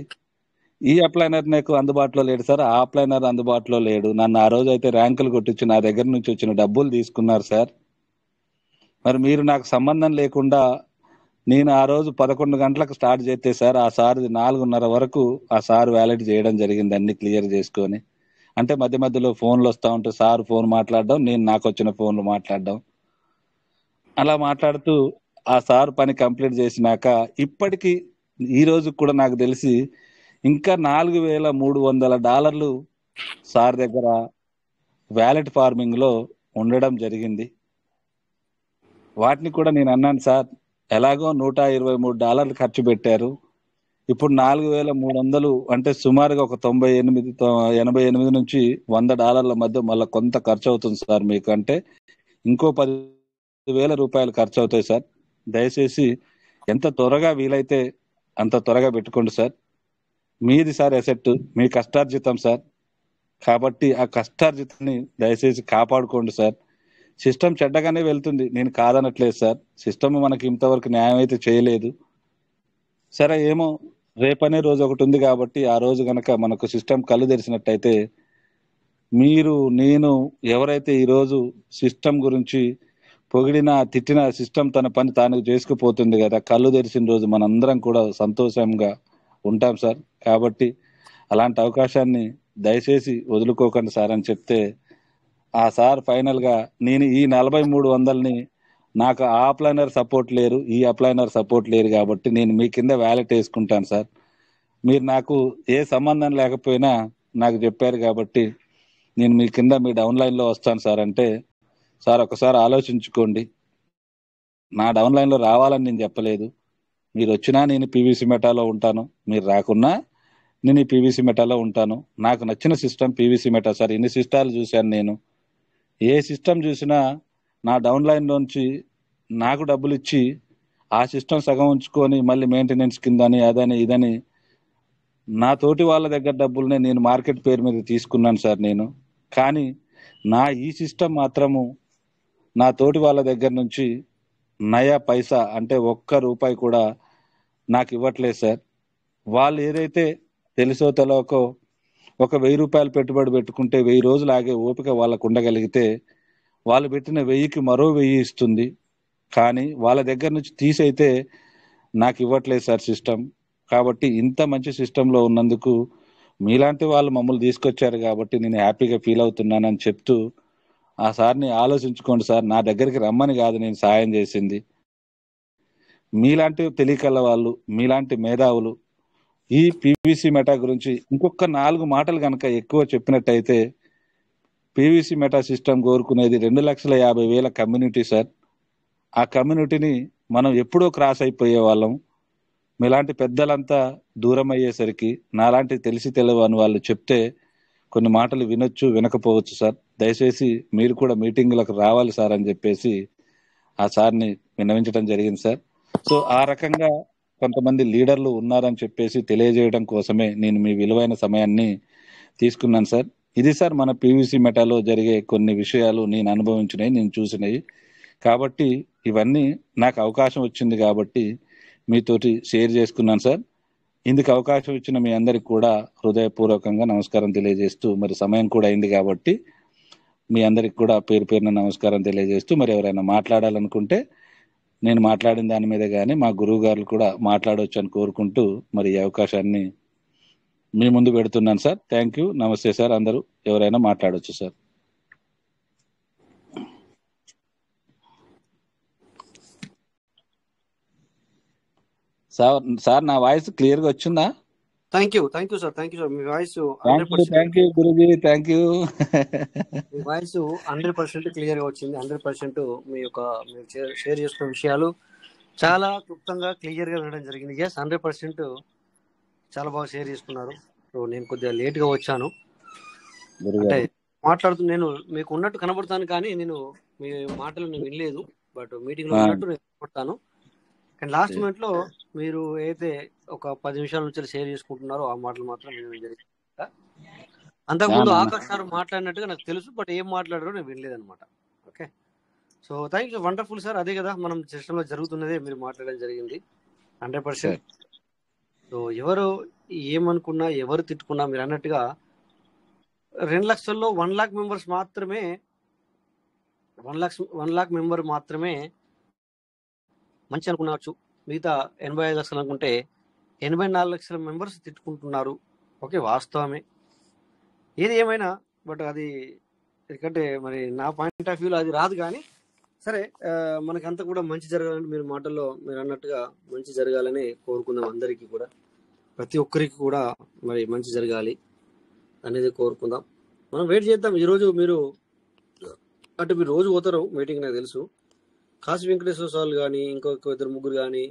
ఈ అప్లైనర్ నాకు అందుబాటులో లేడు సార్, ఆ అప్లైనర్ అందుబాటులో లేడు. నన్ను ఆ రోజు అయితే ర్యాంకులు కొట్టించి నా దగ్గర నుంచి వచ్చిన డబ్బులు తీసుకున్నారు సార్. మరి మీరు నాకు సంబంధం లేకుండా నేను ఆ రోజు 11 గంటలకు స్టార్ట్ చేస్తే సార్ ఆ సార్ 4:30 వరకు ఆ సార్ వ్యాలిడ్ చేయడం జరిగింది, అన్ని క్లియర్ చేసుకొని. అంటే మధ్య మధ్యలో ఫోన్లు వస్తూ ఉంటే సార్ ఫోన్ మాట్లాడడం, నేను నాకు వచ్చిన ఫోన్లు మాట్లాడడం, అలా మాట్లాడుతూ ఆ సార్ పని కంప్లీట్ చేసినాక ఇప్పటికీ ఈ రోజు కూడా నాకు తెలిసి ఇంకా $4,300 సార్ దగ్గర వ్యాలెట్ ఫార్మింగ్ లో ఉండడం జరిగింది. వాటిని కూడా నేను అన్నాను సార్, ఎలాగో $123 ఖర్చు పెట్టారు, ఇప్పుడు 4,300 అంటే సుమారుగా ఒక 88 నుంచి $100 మధ్య మళ్ళీ కొంత ఖర్చు అవుతుంది సార్ మీకు. అంటే ఇంకో $10,000 ఖర్చు అవుతాయి సార్. దయచేసి ఎంత త్వరగా వీలైతే అంత త్వరగా పెట్టుకోండి సార్. మీది సార్ అసెట్, మీ కష్టార్జితం సార్. కాబట్టి ఆ కష్టార్జితాన్ని దయచేసి కాపాడుకోండి సార్. సిస్టమ్ చెడ్డగానే వెళ్తుంది, నేను కాదనట్లేదు సార్. సిస్టమ్ మనకి ఇంతవరకు న్యాయం అయితే చేయలేదు. సరే ఏమో రేపనే రోజు ఒకటి ఉంది కాబట్టి ఆ రోజు గనక మనకు సిస్టమ్ కళ్ళు తెరిచినట్టయితే మీరు నేను ఎవరైతే ఈరోజు సిస్టమ్ గురించి పొగిడినా తిట్టిన సిస్టమ్ తన పని తాను చేసుకుపోతుంది కదా, కళ్ళు తెరిచిన రోజు మనందరం కూడా సంతోషంగా ఉంటాం సార్. కాబట్టి అలాంటి అవకాశాన్ని దయచేసి వదులుకోకండి సార్ అని చెప్తే ఆ సార్ ఫైనల్ గా నేను ఈ 4300ని నాకు ఆ అప్లైనర్ సపోర్ట్ లేరు, ఈ అప్లైనర్ సపోర్ట్ లేరు కాబట్టి నేను మీ కింద వ్యాలెట్ వేసుకుంటాను సార్, మీరు నాకు ఏ సంబంధం లేకపోయినా నాకు చెప్పారు కాబట్టి నేను మీ కింద మీ డౌన్లైన్ లో వస్తాను సార్ అంటే, సార్ ఒకసారి ఆలోచించుకోండి, నా డౌన్లైన్ లో రావాలని నేను చెప్పలేదు, మీరు వచ్చినా నేను పీవీసీ మెటాలో ఉంటాను, మీరు రాకున్నా నేను ఈ పీవీసీ మెటాలో ఉంటాను. నాకు నచ్చిన సిస్టమ్ పీవీసీ మెటా సార్. ఇన్ని సిస్టాలు చూశాను నేను. ఏ సిస్టమ్ చూసినా నా డౌన్లైన్ నుంచి నాకు డబ్బులు ఇచ్చి ఆ సిస్టమ్ సగం ఉంచుకొని మళ్ళీ మెయింటెనెన్స్ కిందని అదని ఇదని నా తోటి వాళ్ళ దగ్గర డబ్బుల్నే నేను మార్కెట్ పేరు మీద తీసుకున్నాను సార్ నేను. కానీ నా ఈ సిస్టమ్ మాత్రము నా తోటి వాళ్ళ దగ్గర నుంచి నయా పైసా అంటే ఒక్క రూపాయి కూడా నాకు ఇవ్వట్లేదు సార్. వాళ్ళు ఏదైతే తెలుసో తెలవకో ఒక 1000 రూపాయలు పెట్టుబడి పెట్టుకుంటే 1000 రోజులు ఆగే ఓపిక వాళ్ళకు ఉండగలిగితే వాళ్ళు పెట్టిన 1000కి మరో 1000 ఇస్తుంది. కానీ వాళ్ళ దగ్గర నుంచి తీసైతే నాకు ఇవ్వట్లేదు సార్ సిస్టమ్. కాబట్టి ఇంత మంచి సిస్టంలో ఉన్నందుకు మీలాంటి వాళ్ళు మమ్మల్ని తీసుకొచ్చారు కాబట్టి నేను హ్యాపీగా ఫీల్ అవుతున్నానని చెప్తూ ఆ సార్ని ఆలోచించుకోండి సార్. నా దగ్గరికి రమ్మని కాదు నేను సాయం చేసింది. మీలాంటి తెలియకల వాళ్ళు, మీలాంటి మేధావులు ఈ పీవీసీ మెటా గురించి ఇంకొక 4 మాటలు కనుక ఎక్కువ చెప్పినట్టయితే, పీవీసీ మెటా సిస్టమ్ కోరుకునేది 2,50,000 కమ్యూనిటీ సార్. ఆ కమ్యూనిటీని మనం ఎప్పుడో క్రాస్ అయిపోయే వాళ్ళం. మీలాంటి పెద్దలంతా దూరం అయ్యేసరికి నాలాంటి తెలిసి తెలియని వాళ్ళు చెప్తే కొన్ని మాటలు వినొచ్చు, వినకపోవచ్చు సార్. దయచేసి మీరు కూడా మీటింగులకు రావాలి సార్ అని చెప్పేసి ఆ సార్ని విన్నవించడం జరిగింది సార్. సో ఆ రకంగా కొంతమంది లీడర్లు ఉన్నారని చెప్పేసి తెలియజేయడం కోసమే నేను మీ విలువైన సమయాన్ని తీసుకున్నాను సార్. ఇది సార్ మన పీవీసీ మెటాలో జరిగే కొన్ని విషయాలు నేను అనుభవించినవి, నేను చూసినవి. కాబట్టి ఇవన్నీ నాకు అవకాశం వచ్చింది కాబట్టి మీతోటి షేర్ చేసుకున్నాను సార్. ఇందుకు అవకాశం ఇచ్చిన మీ అందరికి కూడా హృదయపూర్వకంగా నమస్కారం తెలియజేస్తూ, మరి సమయం కూడా అయింది కాబట్టి మీ అందరికి కూడా పేరు పేరున నమస్కారం తెలియజేస్తూ, మరి ఎవరైనా మాట్లాడాలనుకుంటే నేను మాట్లాడిన దాని మీద కానీ మా గురువు గారు కూడా మాట్లాడవచ్చు అని కోరుకుంటూ మరి ఈ అవకాశాన్ని మీ ముందు పెడుతున్నాను సార్. Thank you. నమస్తే సార్. అందరూ ఎవరైనా మాట్లాడవచ్చు సార్. సార్ నా వాయిస్ క్లియర్ గా వచ్చిందా? Thank you sir. Me voice thank you Guruji. Thank you. Me voice 100% clear గా వచ్చింది. 100% మీరు షేర్ చేసుకున్న విషయాలు చాలా క్లుప్తంగా క్లియర్ గా వినడం జరిగింది. 100% చాలా బాగా షేర్ చేసుకున్నారు. సో నేను కొద్దిగా లేట్ గా వచ్చాను, అంటే నేను మీకు ఉన్నట్టు కనబడతాను కానీ నేను మీ మాటలు నేను వినలేదు. బట్ మీటింగ్ లో ఉన్నట్టు నేను కనబడతాను. కానీ లాస్ట్ మూమెంట్ లో మీరు అయితే ఒక 10 నిమిషాల నుంచి షేర్ చేసుకుంటున్నారో ఆ మాటలు మాత్రం వినడం జరిగింది. అంతకుముందు ఆకాష్ గారు మాట్లాడినట్టుగా నాకు తెలుసు, బట్ ఏం మాట్లాడారో నేను వినలేదు అనమాట. Okay, so thank you. Wonderful sir. అదే కదా మనం సిస్టంలో జరుగుతున్నదే మీరు మాట్లాడడం జరిగింది. 100%. సో ఎవరు ఏమనుకున్నా, ఎవరు తిట్టుకున్నా, మీరు అన్నట్టుగా 2 లక్షల్లో 1 lakh మెంబర్స్ మాత్రమే 1 lakh మెంబర్ మాత్రమే మంచి అనుకున్నావచ్చు. మిగతా 85 లక్షలు అనుకుంటే 84 లక్షల మెంబర్స్ తిట్టుకుంటున్నారు. ఓకే, వాస్తవమే. ఏది ఏమైనా బట్ అది ఎందుకంటే మరి నా పాయింట్ ఆఫ్ వ్యూలో అది రాదు. కానీ సరే, మనకంతా కూడా మంచి జరగాలని మీరు మాటల్లో మీరు అన్నట్టుగా మంచి జరగాలని కోరుకుందాం. అందరికీ కూడా, ప్రతి ఒక్కరికి కూడా మరి మంచి జరగాలి అనేది కోరుకుందాం. మనం వెయిట్ చేద్దాం. ఈరోజు మీరు రోజు పోతారు మీటింగ్, నాకు తెలుసు. కాశీ వెంకటేశ్వర స్వామి కానీ ఇంకొక 2-3 కానీ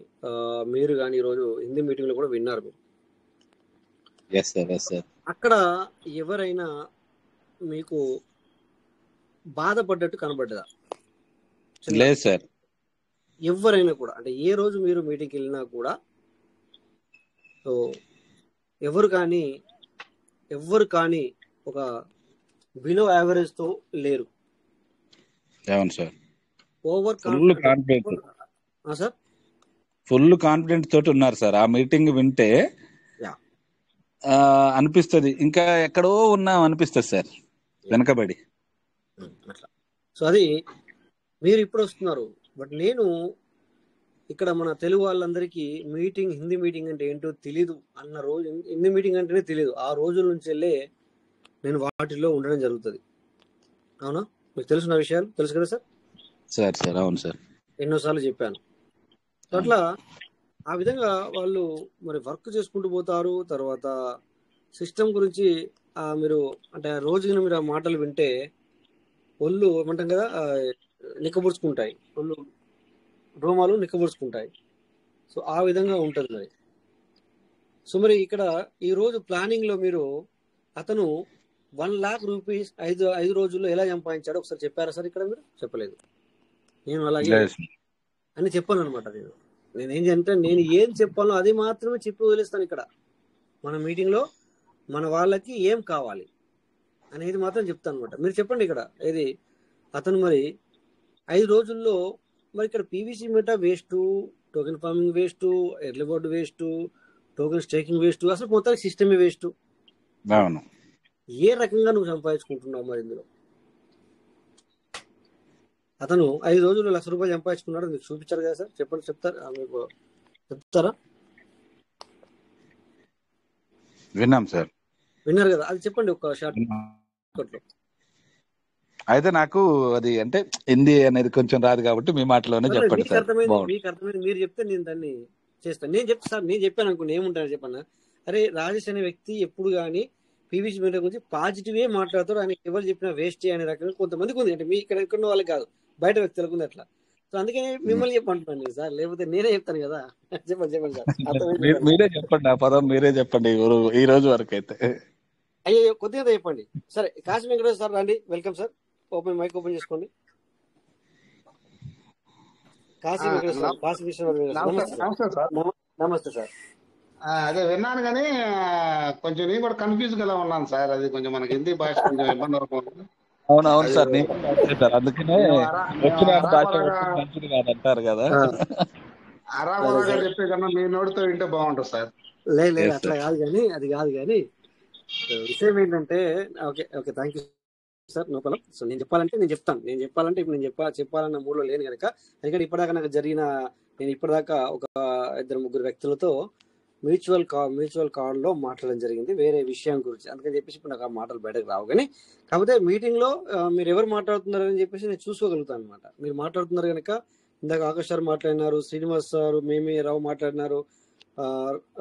మీరు కానీ ఈరోజు హిందీ మీటింగ్ లో కూడా విన్నారు మీరు. అక్కడ ఎవరైనా మీకు బాధపడ్డట్టు కనబడ్డదా? లేదు సార్. ఎవరైనా కూడా, అంటే ఏ రోజు మీరు మీటింగ్కి వెళ్ళినా కూడా సో ఎవరు కానీ ఒక బిలో యావరేజ్ తో లేరు. అవును సార్. ఓవర్ ఫుల్ కాన్ఫిడెంట్ తోటి ఉన్నారు సార్. ఆ మీటింగ్ వింటే అనిపిస్తుంది ఇంకా ఎక్కడో ఉన్నాం అనిపిస్తుంది సార్, వెనకబడి. సో అది మీరు ఇప్పుడు వస్తున్నారు. బట్ నేను ఇక్కడ మన తెలుగు వాళ్ళందరికీ హిందీ మీటింగ్ అంటే ఏంటో తెలీదు అన్న రోజు, హిందీ మీటింగ్ అంటేనే తెలియదు. ఆ రోజుల నుంచి వెళ్ళే నేను వాటిల్లో ఉండడం జరుగుతుంది. అవునా? మీకు తెలుసు నా విషయాలు తెలుసు కదా సార్? సార్ అవును సార్, ఎన్నోసార్లు చెప్పాను. అట్లా ఆ విధంగా వాళ్ళు మరి వర్క్ చేసుకుంటూ పోతారు. తర్వాత సిస్టమ్ గురించి మీరు అంటే రోజుకి మీరు ఆ మాటలు వింటే ఒళ్ళు ఏమంటాం కదా, నిక్కబుడుచుకుంటాయి, ఒళ్ళు రోమాలు నిక్కబుడుచుకుంటాయి. సో ఆ విధంగా ఉంటుంది మరి. సో మరి ఇక్కడ ఈ రోజు ప్లానింగ్ లో మీరు అతను 1,00,000 రూపీస్ 5 రోజుల్లో ఎలా సంపాదించాడో ఒకసారి చెప్పారా సార్? ఇక్కడ మీరు చెప్పలేదు. నేను అలాగే అని చెప్పాను అనమాట. నేను ఏం చెప్పాలో అది మాత్రమే చెప్పి వదిలేస్తాను. ఇక్కడ మన మీటింగ్ లో మన వాళ్ళకి ఏం కావాలి అనేది మాత్రం చెప్తాను అనమాట. మీరు చెప్పండి ఇక్కడ ఏది అతను మరి 5 రోజుల్లో మరి ఇక్కడ PVC meta waste, token farming waste, early board waste, token staking waste, అసలు మొత్తానికి సిస్టమే వేస్ట్. అవును. ఏ రకంగా నువ్వు సంపాదించుకుంటున్నావు మరి ఇందులో? అతను 5 రోజుల్లో ₹1,00,000 సంపాదించుకున్నాడు, మీకు చూపించారు కదా సార్? చెప్తారా మీకు? చెప్తారా? విన్నాం సార్. విన్నారు కదా, అది చెప్పండి ఒక షార్ట్ లో. అయితే నాకు అది అంటే హిందీ అనేది కొంచెం రాదు కాబట్టి మీ మాటలోనే చెప్పండి మీకు సార్. అర్థమైంది మీరు చెప్తే నేను దాన్ని చేస్తాను. నేను చెప్తా సార్, నేను చెప్పాను అనుకోండి ఏముంటాను చెప్పన్నా, అరే రాజేష్ అనే వ్యక్తి ఎప్పుడు కానీ పీవీసీ మీడియా గురించి పాజిటివే మాట్లాడతారు, ఆయన ఎవరు చెప్పినా వేస్ట్ అనే రకంగా కొంతమందికి ఉంది. అంటే మీ ఇక్కడ ఉన్న వాళ్ళకి కాదు, బయట వ్యక్తులకు ఉంది అట్లా. సో అందుకని మిమ్మల్ని చెప్పంటున్నాను సార్, లేకపోతే నేనే చెప్తాను కదా. చెప్పండి సార్. మీరే చెప్పండి, ఆ పదం మీరే చెప్పండి ఈ రోజు వరకు అయితే. అయ్యో కొద్దిగా చెప్పండి. సరే, కాశీ వెంకటేశ్వర సార్ రండి, వెల్కమ్ సార్. మైక్ ఓపెన్ చేసుకోండి. కాశీ వెంకటేశ్వర, కాశీ విశ్వనాథ్, నమస్తే సార్. అదే విన్నాను కానీ కొంచెం నేను కూడా కన్ఫ్యూజ్ గా ఉన్నాను సార్. అది కొంచెం మనకి హిందీ భాష కొంచెం ఇబ్బంది అవుతుంది. అవునవును సార్, అందుకనే అంటారు కదా. అరాబరాగా చెప్పే కన్నా మీ నోటితో వింటే బాగుంటుంది సార్. లేదు అట్లా కాదు కానీ, అది కాదు కానీ విషయం ఏంటంటే, okay okay thank you sir, no problem. So నేను చెప్పాలంటే నేను చెప్తాను, నేను చెప్పాలంటే ఇప్పుడు నేను చెప్పాలన్న మూడ్లో లేను కనుక. ఎందుకంటే ఇప్పటిదాకా నాకు నేను ఇప్పటిదాకా ఒక 2-3 వ్యక్తులతో మ్యూచువల్ కార్డులో మాట్లాడడం జరిగింది వేరే విషయం గురించి. అందుకని చెప్పేసి ఇప్పుడు నాకు ఆ మాటలు బయటకు రావు. కానీ కాకపోతే మీటింగ్ లో మీరు ఎవరు మాట్లాడుతున్నారని చెప్పేసి నేను చూసుకోగలుగుతాను అనమాట. మీరు మాట్లాడుతున్నారు కనుక, ఇందాక ఆకాష్ సార్ మాట్లాడినారు, శ్రీనివాస్ సారు, రావు మాట్లాడినారు,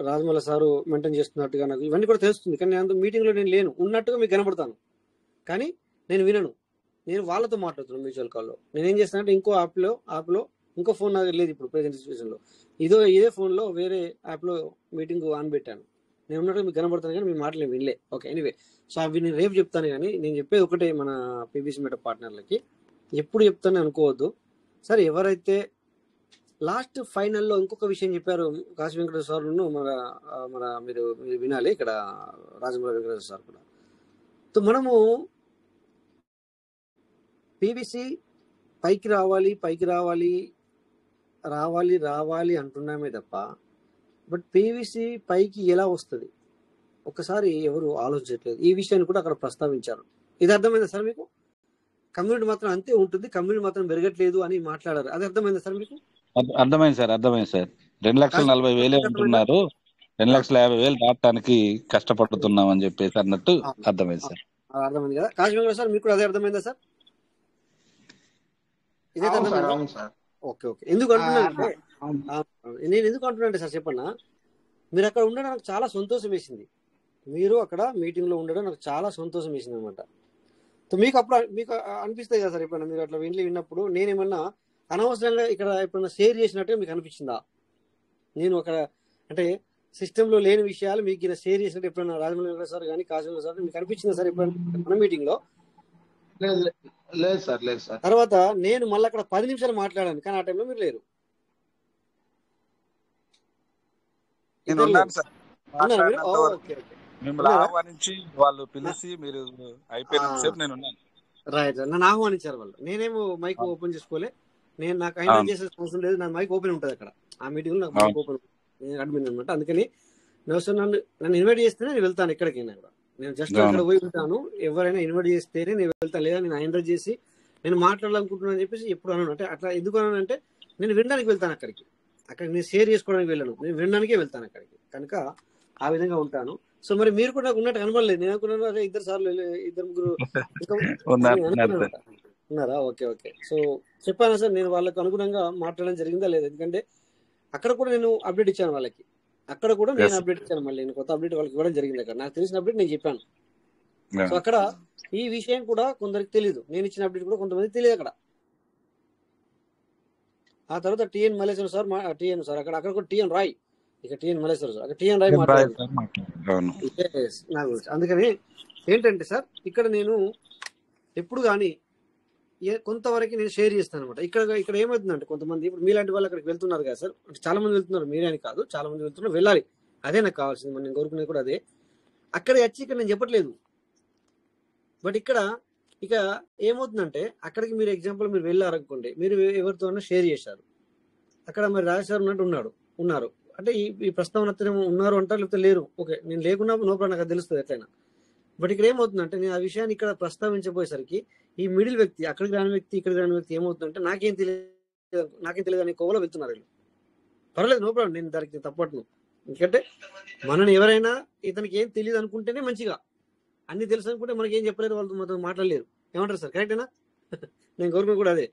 రాజమల్ల సారు మెయింటైన్ చేస్తున్నట్టుగా నాకు ఇవన్నీ కూడా తెలుస్తుంది. కానీ నేను మీటింగ్ లో నేను లేను, ఉన్నట్టుగా మీకు కనబడతాను కానీ నేను వినను. నేను వాళ్ళతో మాట్లాడుతున్నాను మ్యూచువల్ కాల్లో. నేనేం చేస్తానంటే ఇంకో యాప్లో ఇంకో ఫోన్ నాకు లేదు ఇప్పుడు ప్రెజెంట్ సిచ్యువేషన్ లో, ఇదే ఫోన్ లో వేరే యాప్ లో మీటింగ్ ఆన్ పెట్టాను. నేను ఉన్నట్టు మీకు కనబడతాను కానీ మీ మాటలు నేను వినలే. Okay, anyway. సో అవి నేను రేపు చెప్తాను. కానీ నేను చెప్పేది ఒకటే, మన పీవీసీ మెటా పార్ట్నర్లకి ఎప్పుడు చెప్తాను అనుకోవద్దు సార్. ఎవరైతే లాస్ట్ ఫైనల్లో ఇంకొక విషయం చెప్పారు కాశీ వెంకటేశ్వర సార్, మీరు వినాలి ఇక్కడ, రాజమౌళి వెంకటేశ్వర సార్ కూడా. సో మనము పీవీసీ పైకి రావాలి అంటున్నామే తప్ప, బట్ పీవీసీ పైకి ఎలా వస్తుంది ఒకసారి ఎవరు ఆలోచించట్లేదు. ఈ విషయాన్ని కూడా అక్కడ ప్రస్తావించారు. ఇది అర్థమైందా సార్ మీకు? కమ్యూనిటీ మాత్రం అంతే ఉంటుంది, కమ్యూనిటీ మాత్రం పెరగట్లేదు అని మాట్లాడారు. అది అర్థమైందా సార్ మీకు? అర్థమైంది సార్. 2,40,000 అంటున్నారు, 2,50,000 దాటడానికి కష్టపడుతున్నాం అని చెప్పేసి అన్నట్టు అర్థమైంది సార్. అర్థమైంది కదా కాశీ వెంకటేశ్వర సార్, మీకు కూడా అదే అర్థమైందా సార్? ఇదే అర్థమైందా? Okay okay. ఎందుకు అంటున్నానంటే, నేను ఎందుకు అంటున్నానంటే సార్ చెప్పన్నా, మీరు అక్కడ ఉండడం నాకు చాలా సంతోషం వేసింది. మీరు అక్కడ మీటింగ్ లో ఉండడం నాకు చాలా సంతోషం వేసింది అనమాట. మీకు అనిపిస్తాయి కదా సార్ ఎప్పుడన్నా మీరు అట్లా విన్నప్పుడు, నేనేమన్నా అనవసరంగా ఇక్కడ ఎప్పుడన్నా షేర్ చేసినట్టుగా మీకు అనిపించిందా? నేను అక్కడ అంటే సిస్టమ్ లో లేని విషయాలు మీకు షేర్ చేసినట్టు ఎప్పుడన్నా రాజమౌళి సార్ కానీ కాశీ సార్ మీకు అనిపించిందా సార్ ఎప్పుడన్నా మన మీటింగ్ లో? లేదు సార్. తర్వాత నేను మళ్ళీ అక్కడ 10 నిమిషాలు మాట్లాడాను, కానీ ఆ టైంలో మీరు లేరు. వాళ్ళు పిలిచి మీరు రైట్, నన్ను ఆహ్వానించారు వాళ్ళు. నేనేమో మైక్ ఓపెన్ చేసుకోలే, నాకు అయినా చేసే అవసరం లేదు, నా మైక్ ఓపెన్ ఉంటుంది అక్కడ ఆ మీటింగ్ లో. నాకు మైక్ ఓపెన్, నేను అడ్మిన్ అనమాట. అందుకని నన్ను ఇన్వైట్ చేస్తేనే నేను వెళ్తాను ఎక్కడికైనా కూడా. నేను జస్ట్ అక్కడ పోయి ఉంటాను, ఎవరైనా ఇన్వైట్ చేస్తేనే నేను వెళ్తాను, లేదా నేను ఇన్వైట్ చేసి నేను మాట్లాడాలనుకుంటున్నాను చెప్పేసి ఎప్పుడు అన్నాను. అంటే అట్లా ఎందుకు అన్నాను అంటే, నేను వినడానికి వెళ్తాను అక్కడికి నేను షేర్ చేసుకోవడానికి వెళ్ళను, నేను వినడానికే వెళ్తాను అక్కడికి. కనుక ఆ విధంగా ఉంటాను. సో మరి మీరు కూడా నాకు ఉన్నట్టు కనబడలేదు. నేను అనుకున్నాను 2 సార్లు 2-3 ఉన్నారా? Okay okay. సో చెప్పాను సార్, నేను వాళ్ళకు అనుగుణంగా మాట్లాడడం జరిగిందా లేదా? ఎందుకంటే అక్కడ కూడా నేను అప్డేట్ ఇచ్చాను వాళ్ళకి, అక్కడ కూడా నేను అప్డేట్ ఇచ్చాను. మళ్ళీ నేను కొత్త అప్డేట్ వాళ్ళకి ఇవ్వడం జరిగింది. అక్కడ నాకు తెలిసిన అప్డేట్ నేను చెప్పాను. సో అక్కడ ఈ విషయం కూడా కొందరికి తెలియదు, నేను ఇచ్చిన అప్డేట్ కూడా కొంతమంది తెలియదు అక్కడ. ఆ తర్వాత TN Malleswara sir TN sir అక్కడ కూడా టిఎన్ రాయ్, ఇక టిఎన్ మల్లేశ్వర సార్ అక్కడ టిఎన్ రాయ్ మాట్లాడారు నాకు. అందుకని ఏంటంటే సార్ ఇక్కడ నేను ఎప్పుడు కానీ కొంతవరకు నేను షేర్ చేస్తాను అనమాట. ఇక్కడ ఏమవుతుందంటే కొంతమంది ఇప్పుడు మీలాంటి వాళ్ళు అక్కడికి వెళ్తున్నారు కదా సార్, అంటే చాలా మంది వెళ్తున్నారు, మీరే అని కాదు, చాలా మంది వెళ్తున్నారు, వెళ్ళాలి, అదే నాకు కావాల్సింది, నేను కోరుకునేది కూడా అదే. అక్కడ వచ్చి ఇక్కడ నేను చెప్పట్లేదు, బట్ ఇక్కడ ఇక ఏమవుతుందంటే అక్కడికి మీరు ఎగ్జాంపుల్ మీరు వెళ్ళారనుకోండి, మీరు ఎవరితో షేర్ చేశారు, అక్కడ మరి రాజు సార్ ఉన్నారు అంటే ఈ ప్రస్తావన ఉన్నారు అంటారు, లేకపోతే లేరు, ఓకే, నేను లేకున్నా నోపడా నాకు తెలుస్తుంది ఎట్లయినా. బట్ ఇక్కడ ఏమవుతుందంటే నేను ఆ విషయాన్ని ఇక్కడ ప్రస్తావించబోయేసరికి ఈ మిడిల్ వ్యక్తి, అక్కడికి రాని వ్యక్తి ఇక్కడికి రాని వ్యక్తి ఏమవుతుందంటే నాకేం తెలియదు అనే కోవలో వెళ్తున్నారు వీళ్ళు. పర్వాలేదు, నో ప్రాబ్లం, నేను దానికి తప్పట్ను. ఎందుకంటే మనని ఎవరైనా ఇతనికి ఏం తెలియదు అనుకుంటేనే మంచిగా, అన్ని తెలుసు అనుకుంటే మనకి ఏం చెప్పలేరు, వాళ్ళతో మనతో మాట్లాడలేరు. ఏమంటారు సార్, కరెక్టేనా? నేను కోరుకుని కూడా అదే.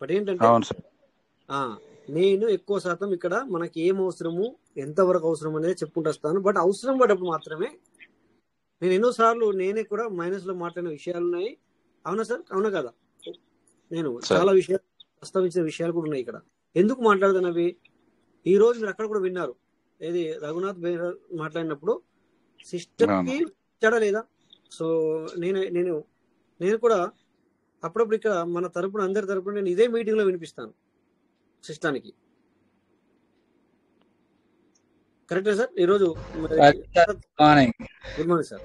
బట్ ఏంటంటే నేను ఎక్కువ శాతం ఇక్కడ మనకి ఏం అవసరము, ఎంతవరకు అవసరం అనేది చెప్పుకుంటూ వస్తాను. బట్ అవసరం పడ్డప్పుడు మాత్రమే, నేను ఎన్నోసార్లు నేనే కూడా మైనస్ లో మాట్లాడిన విషయాలు ఉన్నాయి. అవునా సార్, అవునా కదా? నేను చాలా విషయాలు ప్రస్తావించిన విషయాలు కూడా ఉన్నాయి ఇక్కడ. ఎందుకు మాట్లాడదాను అవి? ఈ రోజు మీరు అక్కడ కూడా విన్నారు, ఏది రఘునాథ్ మాట్లాడినప్పుడు సిస్టమ్ కి ఇచ్చాడా లేదా? సో నేను కూడా అప్పుడప్పుడు ఇక్కడ మన తరపున, అందరి తరపున నేను ఇదే మీటింగ్ లో వినిపిస్తాను సిస్టానికి. కరెక్టే సార్? ఈరోజు good morning sir.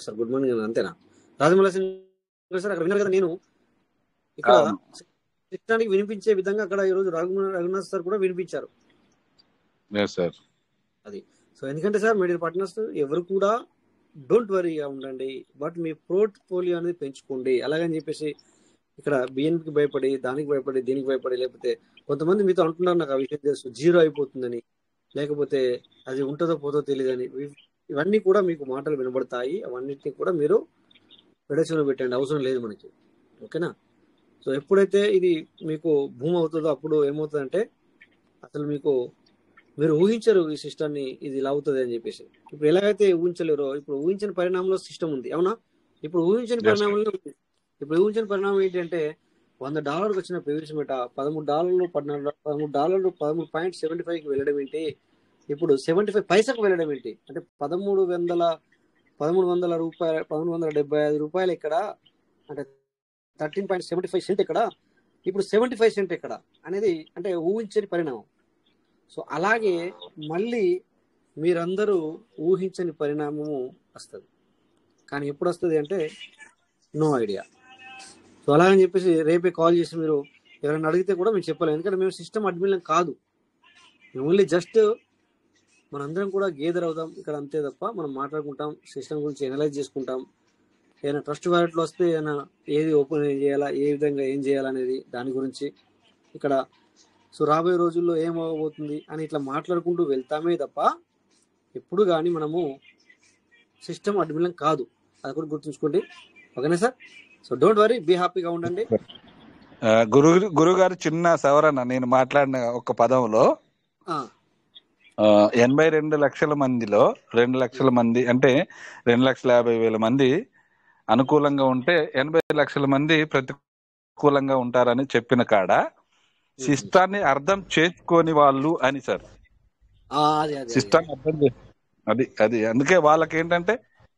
Sir good morning, అంతేనా? రాజమౌళి సార్ అక్కడ విన్నారు కదా, నేను ఇక్కడ సిస్టానికి వినిపించే విధంగా అక్కడ ఈరోజు రఘునాథ్ సార్ కూడా వినిపించారు. అది సో ఎందుకంటే సార్ మీడియా పార్ట్నర్స్ ఎవరు కూడా డోంట్ వరీగా ఉండండి, బట్ మీ పోర్ట్ఫోలియో అనేది పెంచుకోండి. అలాగని చెప్పేసి ఇక్కడ బిఎన్పికి భయపడి, దానికి భయపడి, దీనికి భయపడి, లేకపోతే కొంతమంది మీతో అంటున్నారు నాకు ఆ విషయం తెలుసు, జీరో అయిపోతుందని, లేకపోతే అది ఉంటుందో పోతో తెలియదని, ఇవన్నీ కూడా మీకు మాటలు వినబడతాయి. అవన్నిటిని కూడా మీరు పెడచలో పెట్టండి, అవసరం లేదు మనకి, ఓకేనా? సో ఎప్పుడైతే ఇది మీకు భూమి అవుతుందో అప్పుడు ఏమవుతుందంటే అసలు మీరు ఊహించరు ఈ సిస్టమ్ని, ఇది ఇలా అవుతుంది అని చెప్పేసి. ఇప్పుడు ఎలాగైతే ఊహించలేరో, ఇప్పుడు ఊహించిన పరిణామంలో సిస్టమ్ ఉంది, అవునా? ఇప్పుడు ఊహించిన పరిణామంలో పరిణామం ఏంటంటే $100 వచ్చిన ప్రీవియస్ మెటా $13, $13.75కి వెళ్ళడం ఏంటి, ఇప్పుడు 75 పైసకు వెళ్ళడం ఏంటి, అంటే $1375 ఎక్కడ, అంటే 13.75 సెంట్ ఎక్కడ, ఇప్పుడు 75 సెంట్ ఎక్కడ అనేది అంటే ఊహించని పరిణామం. సో అలాగే మళ్ళీ మీరందరూ ఊహించని పరిణామము వస్తుంది. కానీ ఎప్పుడు వస్తుంది అంటే నో ఐడియా. సో అలాగని చెప్పేసి రేపే కాల్ చేసి మీరు ఎవరైనా అడిగితే కూడా మేము చెప్పలేము, ఎందుకంటే మేము సిస్టమ్ అడ్మిన్ కాదు, మేము ఓన్లీ జస్ట్ మనందరం కూడా గేదర్ అవుతాం ఇక్కడ, అంతే తప్ప మనం మాట్లాడుకుంటాం, సిస్టమ్ గురించి అనలైజ్ చేసుకుంటాం. ఏదైనా ట్రస్ట్ వాలెట్లో వస్తే ఏదైనా ఏది ఓపెన్ చేయాలా, ఏ విధంగా ఏం చేయాలనేది దాని గురించి ఇక్కడ. సో రాబోయే రోజుల్లో ఏమవబోతుంది అని ఇట్లా మాట్లాడుకుంటూ వెళ్తామే తప్ప ఎప్పుడు కానీ మనము సిస్టమ్ అడ్మిన్ కాదు, అది కూడా గుర్తుంచుకోండి, ఓకేనా sir? So don't worry, be హ్యాపీగా ఉండండి. గురుగారు చిన్న సవరణ, నేను మాట్లాడిన ఒక పదంలో 82 లక్షల మందిలో 2 లక్షల మంది అంటే 2,50,000 మంది అనుకూలంగా ఉంటే 80 లక్షల మంది ప్రతికూలంగా ఉంటారని చెప్పిన కాడ సిస్టాన్ని అర్థం చేసుకోని వాళ్ళు అని సార్. సిస్టమ్ అర్థం అది అందుకే వాళ్ళకి ఏంటంటే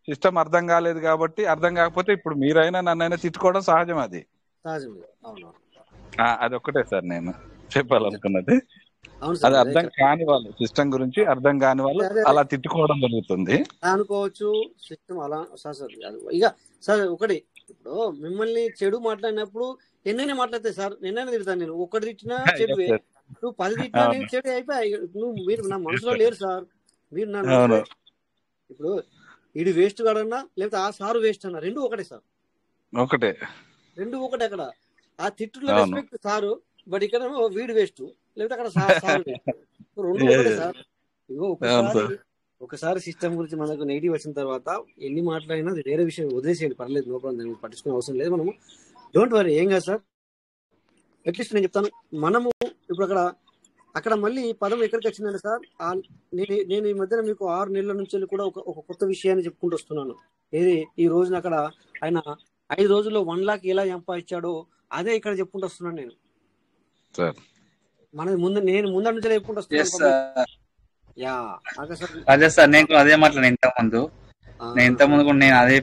సిస్టమ్ అర్థం కాలేదు కాబట్టి, అర్థం కాకపోతే ఇప్పుడు మీరైనా నన్నైనా తిట్టుకోవడం సహజం, అది ఒక్కటే సార్ నేను చెప్పాలనుకున్నది. అది అర్థం కాని వాళ్ళు, సిస్టమ్ గురించి అర్థం కాని వాళ్ళు అలా తిట్టుకోవడం జరుగుతుంది అనుకోవచ్చు. సిస్టమ్ అలా ఇక సార్ ఒకటి, ఇప్పుడు మిమ్మల్ని చెడు మాట్లాడినప్పుడు ఎన్నైనా మాట్లాడతాయి సార్, ఎన్నైనా తిడతాను నేను, ఒక్కటి తిట్టినా చెడువే, నువ్వు 10 తిట్టినా నేను చెడు అయిపోయి, మీరు నా మనసులో లేరు సార్, మీరు నా ఇప్పుడు ఇది వేస్ట్ కాడన్నా లేకపోతే ఆ సారు వేస్ట్ అన్నా, రెండు ఒకటే సార్, రెండు ఒకటే. అక్కడ ఆ తిట్టులో రెస్పెక్ట్ సారు, బట్ ఇక్కడ వీడు వేస్ట్, లేకపోతే అక్కడ సారు వేస్ట్, రెండు ఒకటే సార్. ఇగో ఒకసారి సిస్టమ్ గురించి మనకు నెగిటివ్ వచ్చిన తర్వాత ఎన్ని మాట్లాడినా అది వేరే విషయం, వదిలేసేయండి, పర్లేదు, నో ప్రాబ్లం, పట్టించుకునే అవసరం లేదు. మనము డోంట్ వరీ, ఏం కాదు సార్. అట్లీస్ట్ నేను చెప్తాను, మనము ఇప్పుడు అక్కడ మళ్ళీ పదం ఎక్కడికి వచ్చిందంటే సార్, నేను ఈ మధ్యన మీకు 6 నెలల నుంచి కూడా ఒక కొత్త విషయాన్ని చెప్పుకుంటూ వస్తున్నాను. ఏది ఈ రోజున అక్కడ ఆయన 5 రోజుల్లో 1 లాక్ ఎలా సంపాదించాడో అదే ఇక్కడ చెప్పుకుంటూ వస్తున్నాను నేను. నేను ముందు నుంచి చెప్పుకుంటూ వస్తున్నాను. యా అదే సార్, నేను అదే మాట్లాడాను ఇంతకుముందు కూడా నేను అదే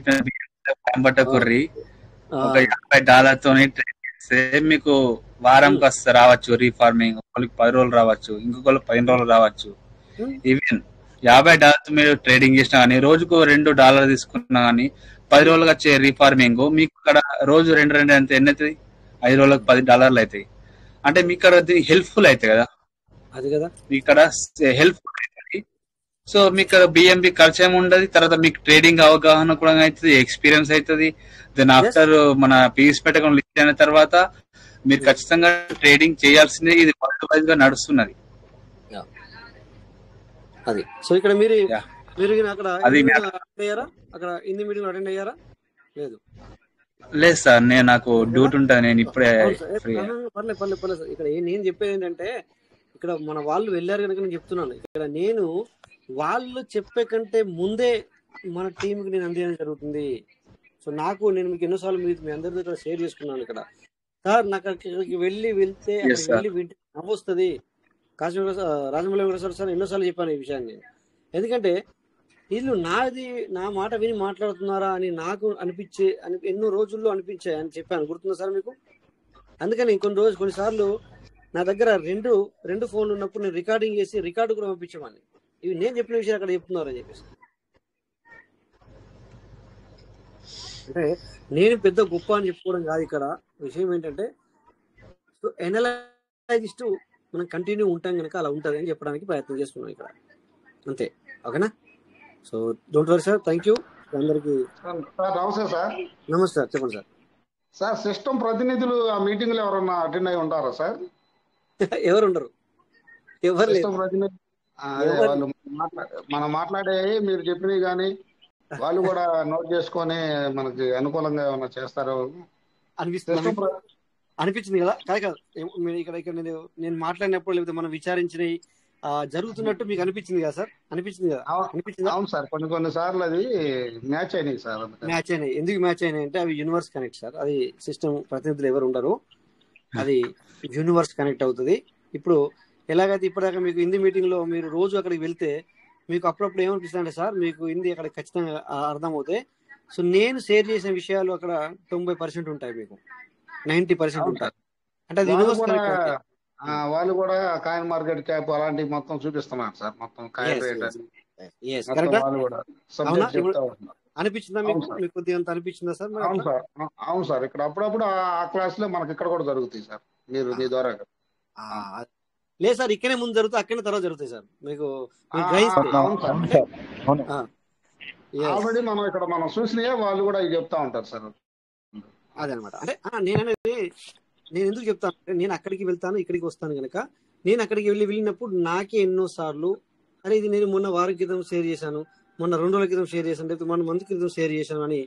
కుర్రి ఒక $50 తోని ట్రేడ్ చేస్తే మీకు వారంకి రావచ్చు రీఫార్మింగ్, ఒకరికి 10 రోజులు రావచ్చు, ఇంకొకరికి 15 రోజులు రావచ్చు. ఈవెన్ $50 మీరు ట్రేడింగ్ చేసినా కానీ, రోజుకు $2 తీసుకున్నా కానీ 10 రోజులుగా వచ్చే రీఫార్మింగ్ మీకు ఇక్కడ రోజు 2 అంటే ఎన్ని అవుతుంది? 5 రోజులకు $10 అవుతాయి. అంటే మీకు ఇక్కడ హెల్ప్ఫుల్ అవుతాయి కదా, అది కదా ఇక్కడ హెల్ప్ఫుల్ అవుతుంది. సో మీకు బిఎంబి ఖర్చు ఏమి ఉండదు. తర్వాత మీకు ట్రేడింగ్ అవగాహన కూడా అవుతుంది, ఎక్స్పీరియన్స్ అవుతుంది. దెన్ ఆఫ్టర్ మన పీస్ పెట్టకుండా లిస్ట్ అయిన తర్వాత మీరు ఖచ్చితంగా ట్రేడింగ్ చేయాల్సిందే. ఇది వరల్డ్ వైజ్ గా నడుస్తున్నది. అది సో ఇక్కడ మీరు అక్కడ హిందీ మీటింగ్ అటెండ్ అయ్యారా? లేదు సార్, నాకు డ్యూటీ ఉంటుంది. నేను ఇప్పుడే పర్లేదు. ఇక్కడ నేను చెప్పేది ఏంటంటే, ఇక్కడ మన వాళ్ళు వెళ్ళారు కనుక నేను చెప్తున్నాను. ఇక్కడ నేను వాళ్ళు చెప్పే కంటే ముందే మన టీంకి నేను అందించడం జరుగుతుంది. సో నేను మీకు ఎన్నోసార్లు మీ అందరితో ఇక్కడ షేర్ చేసుకున్నాను. ఇక్కడ సార్ నాకు అక్కడికి వెళ్తే వింటే నవ్వొస్తుంది. రాజమౌళి వెంకటేశ్వర సార్ ఎన్నోసార్లు చెప్పాను ఈ విషయాన్ని. ఎందుకంటే వీళ్ళు నా మాట విని మాట్లాడుతున్నారా అని నాకు ఎన్నో రోజుల్లో అనిపించాయి అని చెప్పాను. గుర్తుందా సార్ మీకు? అందుకని కొన్నిసార్లు నా దగ్గర రెండు ఫోన్లు ఉన్నప్పుడు నేను రికార్డింగ్ చేసి రికార్డు కూడా పంపించేవాడిని. ఇవి నేను చెప్పిన విషయాలు అక్కడ చెప్తున్నారని చెప్పేసి. అంటే నేను పెద్ద గొప్ప అని చెప్పుకోవడం కాదు. ఇక్కడ విషయం ఏంటంటే, ఎనలైజిస్ట్ మనం కంటిన్యూ ఉంటాం కనుక అలా ఉంటుంది అని చెప్పడానికి ప్రయత్నం చేస్తున్నాం ఇక్కడ, అంతే. ఓకేనా? So don't worry sir. Thank you అందరికి. నమస్తే సార్. నమస్తే సార్, చెప్పండి సార్. సార్, సిస్టమ్ ప్రతినిధులు ఆ మీటింగ్ లో ఎవరన్నా అటెండ్ అయి ఉంటారా సార్? ఎవరు ఉండరు, ఎవరు సిస్టమ్ ప్రతినిధులు వాళ్ళు మనం మాట్లాడే మీరు చెప్పినవి కానీ వాళ్ళు కూడా నోట్ చేసుకొని మనకి అనుకూలంగా ఏమన్నా చేస్తారో అనిపించింది కదా? కాదు ఇక్కడ నేను మాట్లాడినప్పుడు లేకపోతే మనం విచారించినవి జరుగుతున్నట్టు మీకు అనిపించింది కదా సార్? అనిపించింది కదా? అవును సార్, కొన్ని సార్లు అది మ్యాచ్ అయినాయి సార్. మ్యాచ్ అయినాయి. ఎందుకు మ్యాచ్ అయినాయి అంటే అవి యూనివర్స్ కనెక్ట్ సార్. అది సిస్టమ్ ప్రతినిధులు ఎవరు ఉండరు, అది యూనివర్స్ కనెక్ట్ అవుతుంది. ఇప్పుడు ఎలాగైతే ఇప్పటిదాకా మీకు హిందీ మీటింగ్ లో మీరు రోజు అక్కడికి వెళ్తే మీకు అప్పుడప్పుడు ఏమనిపిస్తుంది అంటే, సార్ మీకు హిందీ అక్కడ ఖచ్చితంగా అర్థం అవుతాయి. సో నేను షేర్ చేసిన విషయాలు అక్కడ 90% ఉంటాయి, మీకు 90% ఉంటాయి. అంటే అది యూనివర్స్ కనెక్ట్ అవుతాయి. వాళ్ళు కూడా కాయిన్ మార్కెట్ క్యాప్ అలాంటివి మొత్తం చూపిస్తున్నారు సార్. మొత్తం కాయిన్ రేట్ అనిపించిందా మీకు? మీకు కొద్దిగా అనిపించిందా సార్? అవును సార్, ఇక్కడ అప్పుడప్పుడు ఆ క్లాస్ లో మనకి ఇక్కడ కూడా జరుగుతాయి సార్. మీరు మీ ద్వారా లేదు సార్, ఇక్కడే ముందు జరుగుతాయి, అక్కడే తర్వాత జరుగుతాయి సార్. మీకు ఆల్రెడీ మనం చూసినాయే వాళ్ళు కూడా చెప్తా ఉంటారు సార్. అదనమాట. అంటే నేను ఎందుకు చెప్తాను అంటే, నేను అక్కడికి వెళ్తాను, ఇక్కడికి వస్తాను కనుక నేను అక్కడికి వెళ్ళినప్పుడు నాకే ఎన్నో సార్లు అరే ఇది నేను మొన్న వారం క్రితం షేర్ చేశాను, మొన్న 2 రోజుల క్రితం షేర్ చేశాను, లేకపోతే మొన్న మంత్ క్రితం షేర్ చేశాను అని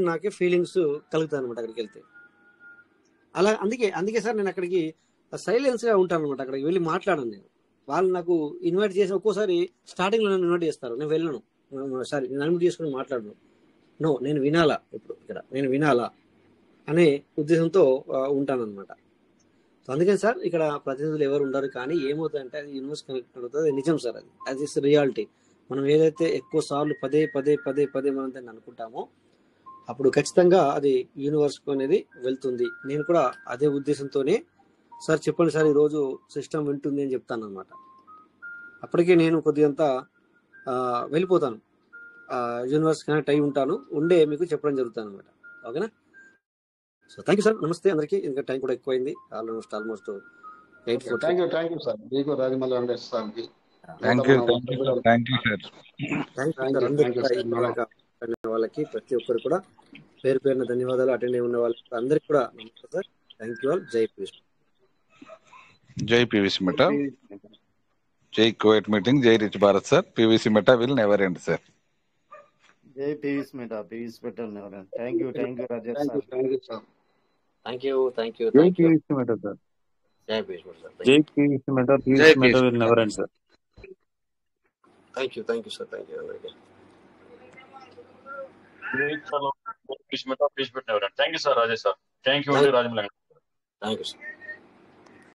నాకే ఫీలింగ్స్ కలుగుతాయి అనమాట అక్కడికి వెళ్తే. అలా అందుకే సార్ నేను అక్కడికి సైలెన్స్ గా ఉంటాను అనమాట. అక్కడికి వెళ్ళి మాట్లాడను నేను. వాళ్ళు నాకు ఇన్వైట్ చేసి ఒక్కోసారి స్టార్టింగ్ లో నన్ను ఇన్వైట్ చేస్తారు, నేను వెళ్ళను. సారీ, నేను అన్మ్యూట్ చేసుకుని మాట్లాడను. నేను వినాలా, ఇప్పుడు ఇక్కడ నేను వినాలా అనే ఉద్దేశంతో ఉంటాను అనమాట. సో అందుకని సార్ ఇక్కడ ప్రతినిధులు ఎవరు ఉండరు. కానీ ఏమవుతుందంటే అది యూనివర్స్ కనెక్ట్ అవుతుంది. అది నిజం సార్, అది ఇస్ రియాలిటీ. మనం ఏదైతే ఎక్కువ సార్లు పదే మనం దాన్ని అనుకుంటామో అప్పుడు ఖచ్చితంగా అది యూనివర్స్ అనేది వెళ్తుంది. నేను కూడా అదే ఉద్దేశంతోనే సార్ చెప్పండి సార్ ఈరోజు సిస్టమ్ వింటుంది అని చెప్తాను అనమాట. అప్పటికే నేను కొద్దిగంతా వెళ్ళిపోతాను, యూనివర్స్ కనెక్ట్ అయి ఉంటాను, ఉండే మీకు చెప్పడం జరుగుతుంది అనమాట. ఓకేనా? So thank you sir. నమస్తే అందరికీ. ఇంకా టైం కూడా ఎక్కువైంది, ఆల్మోస్ట్ 8:40. Thank you sir. మీకు రాజమౌళి వెంకటేశ్వర సార్కి వాళ్ళకి ప్రతి ఒక్కరు కూడా పేరు పేరున ధన్యవాదాలు. అటెండ్ అయి ఉన్న వాళ్ళకి అందరికి కూడా నమస్తే సార్. Thank you all. జై పీవీసీ మెటా, జై కోవిడ్ మీటింగ్, జై rich Bharat sir. PVC Meta will never end sir. జై PVC Meta never end. Thank you Rajesh sir. Thank you. జై పీవీసీ మెటా సార్. జై పీవీసీ మెటా. జై PVC Meta will never end sir. Thank you sir. Thank you. Piece పెట్టిన ఎవరండి. Thank you sir Rajesh sir. Thank you అండి Rajamouli. Thank you sir.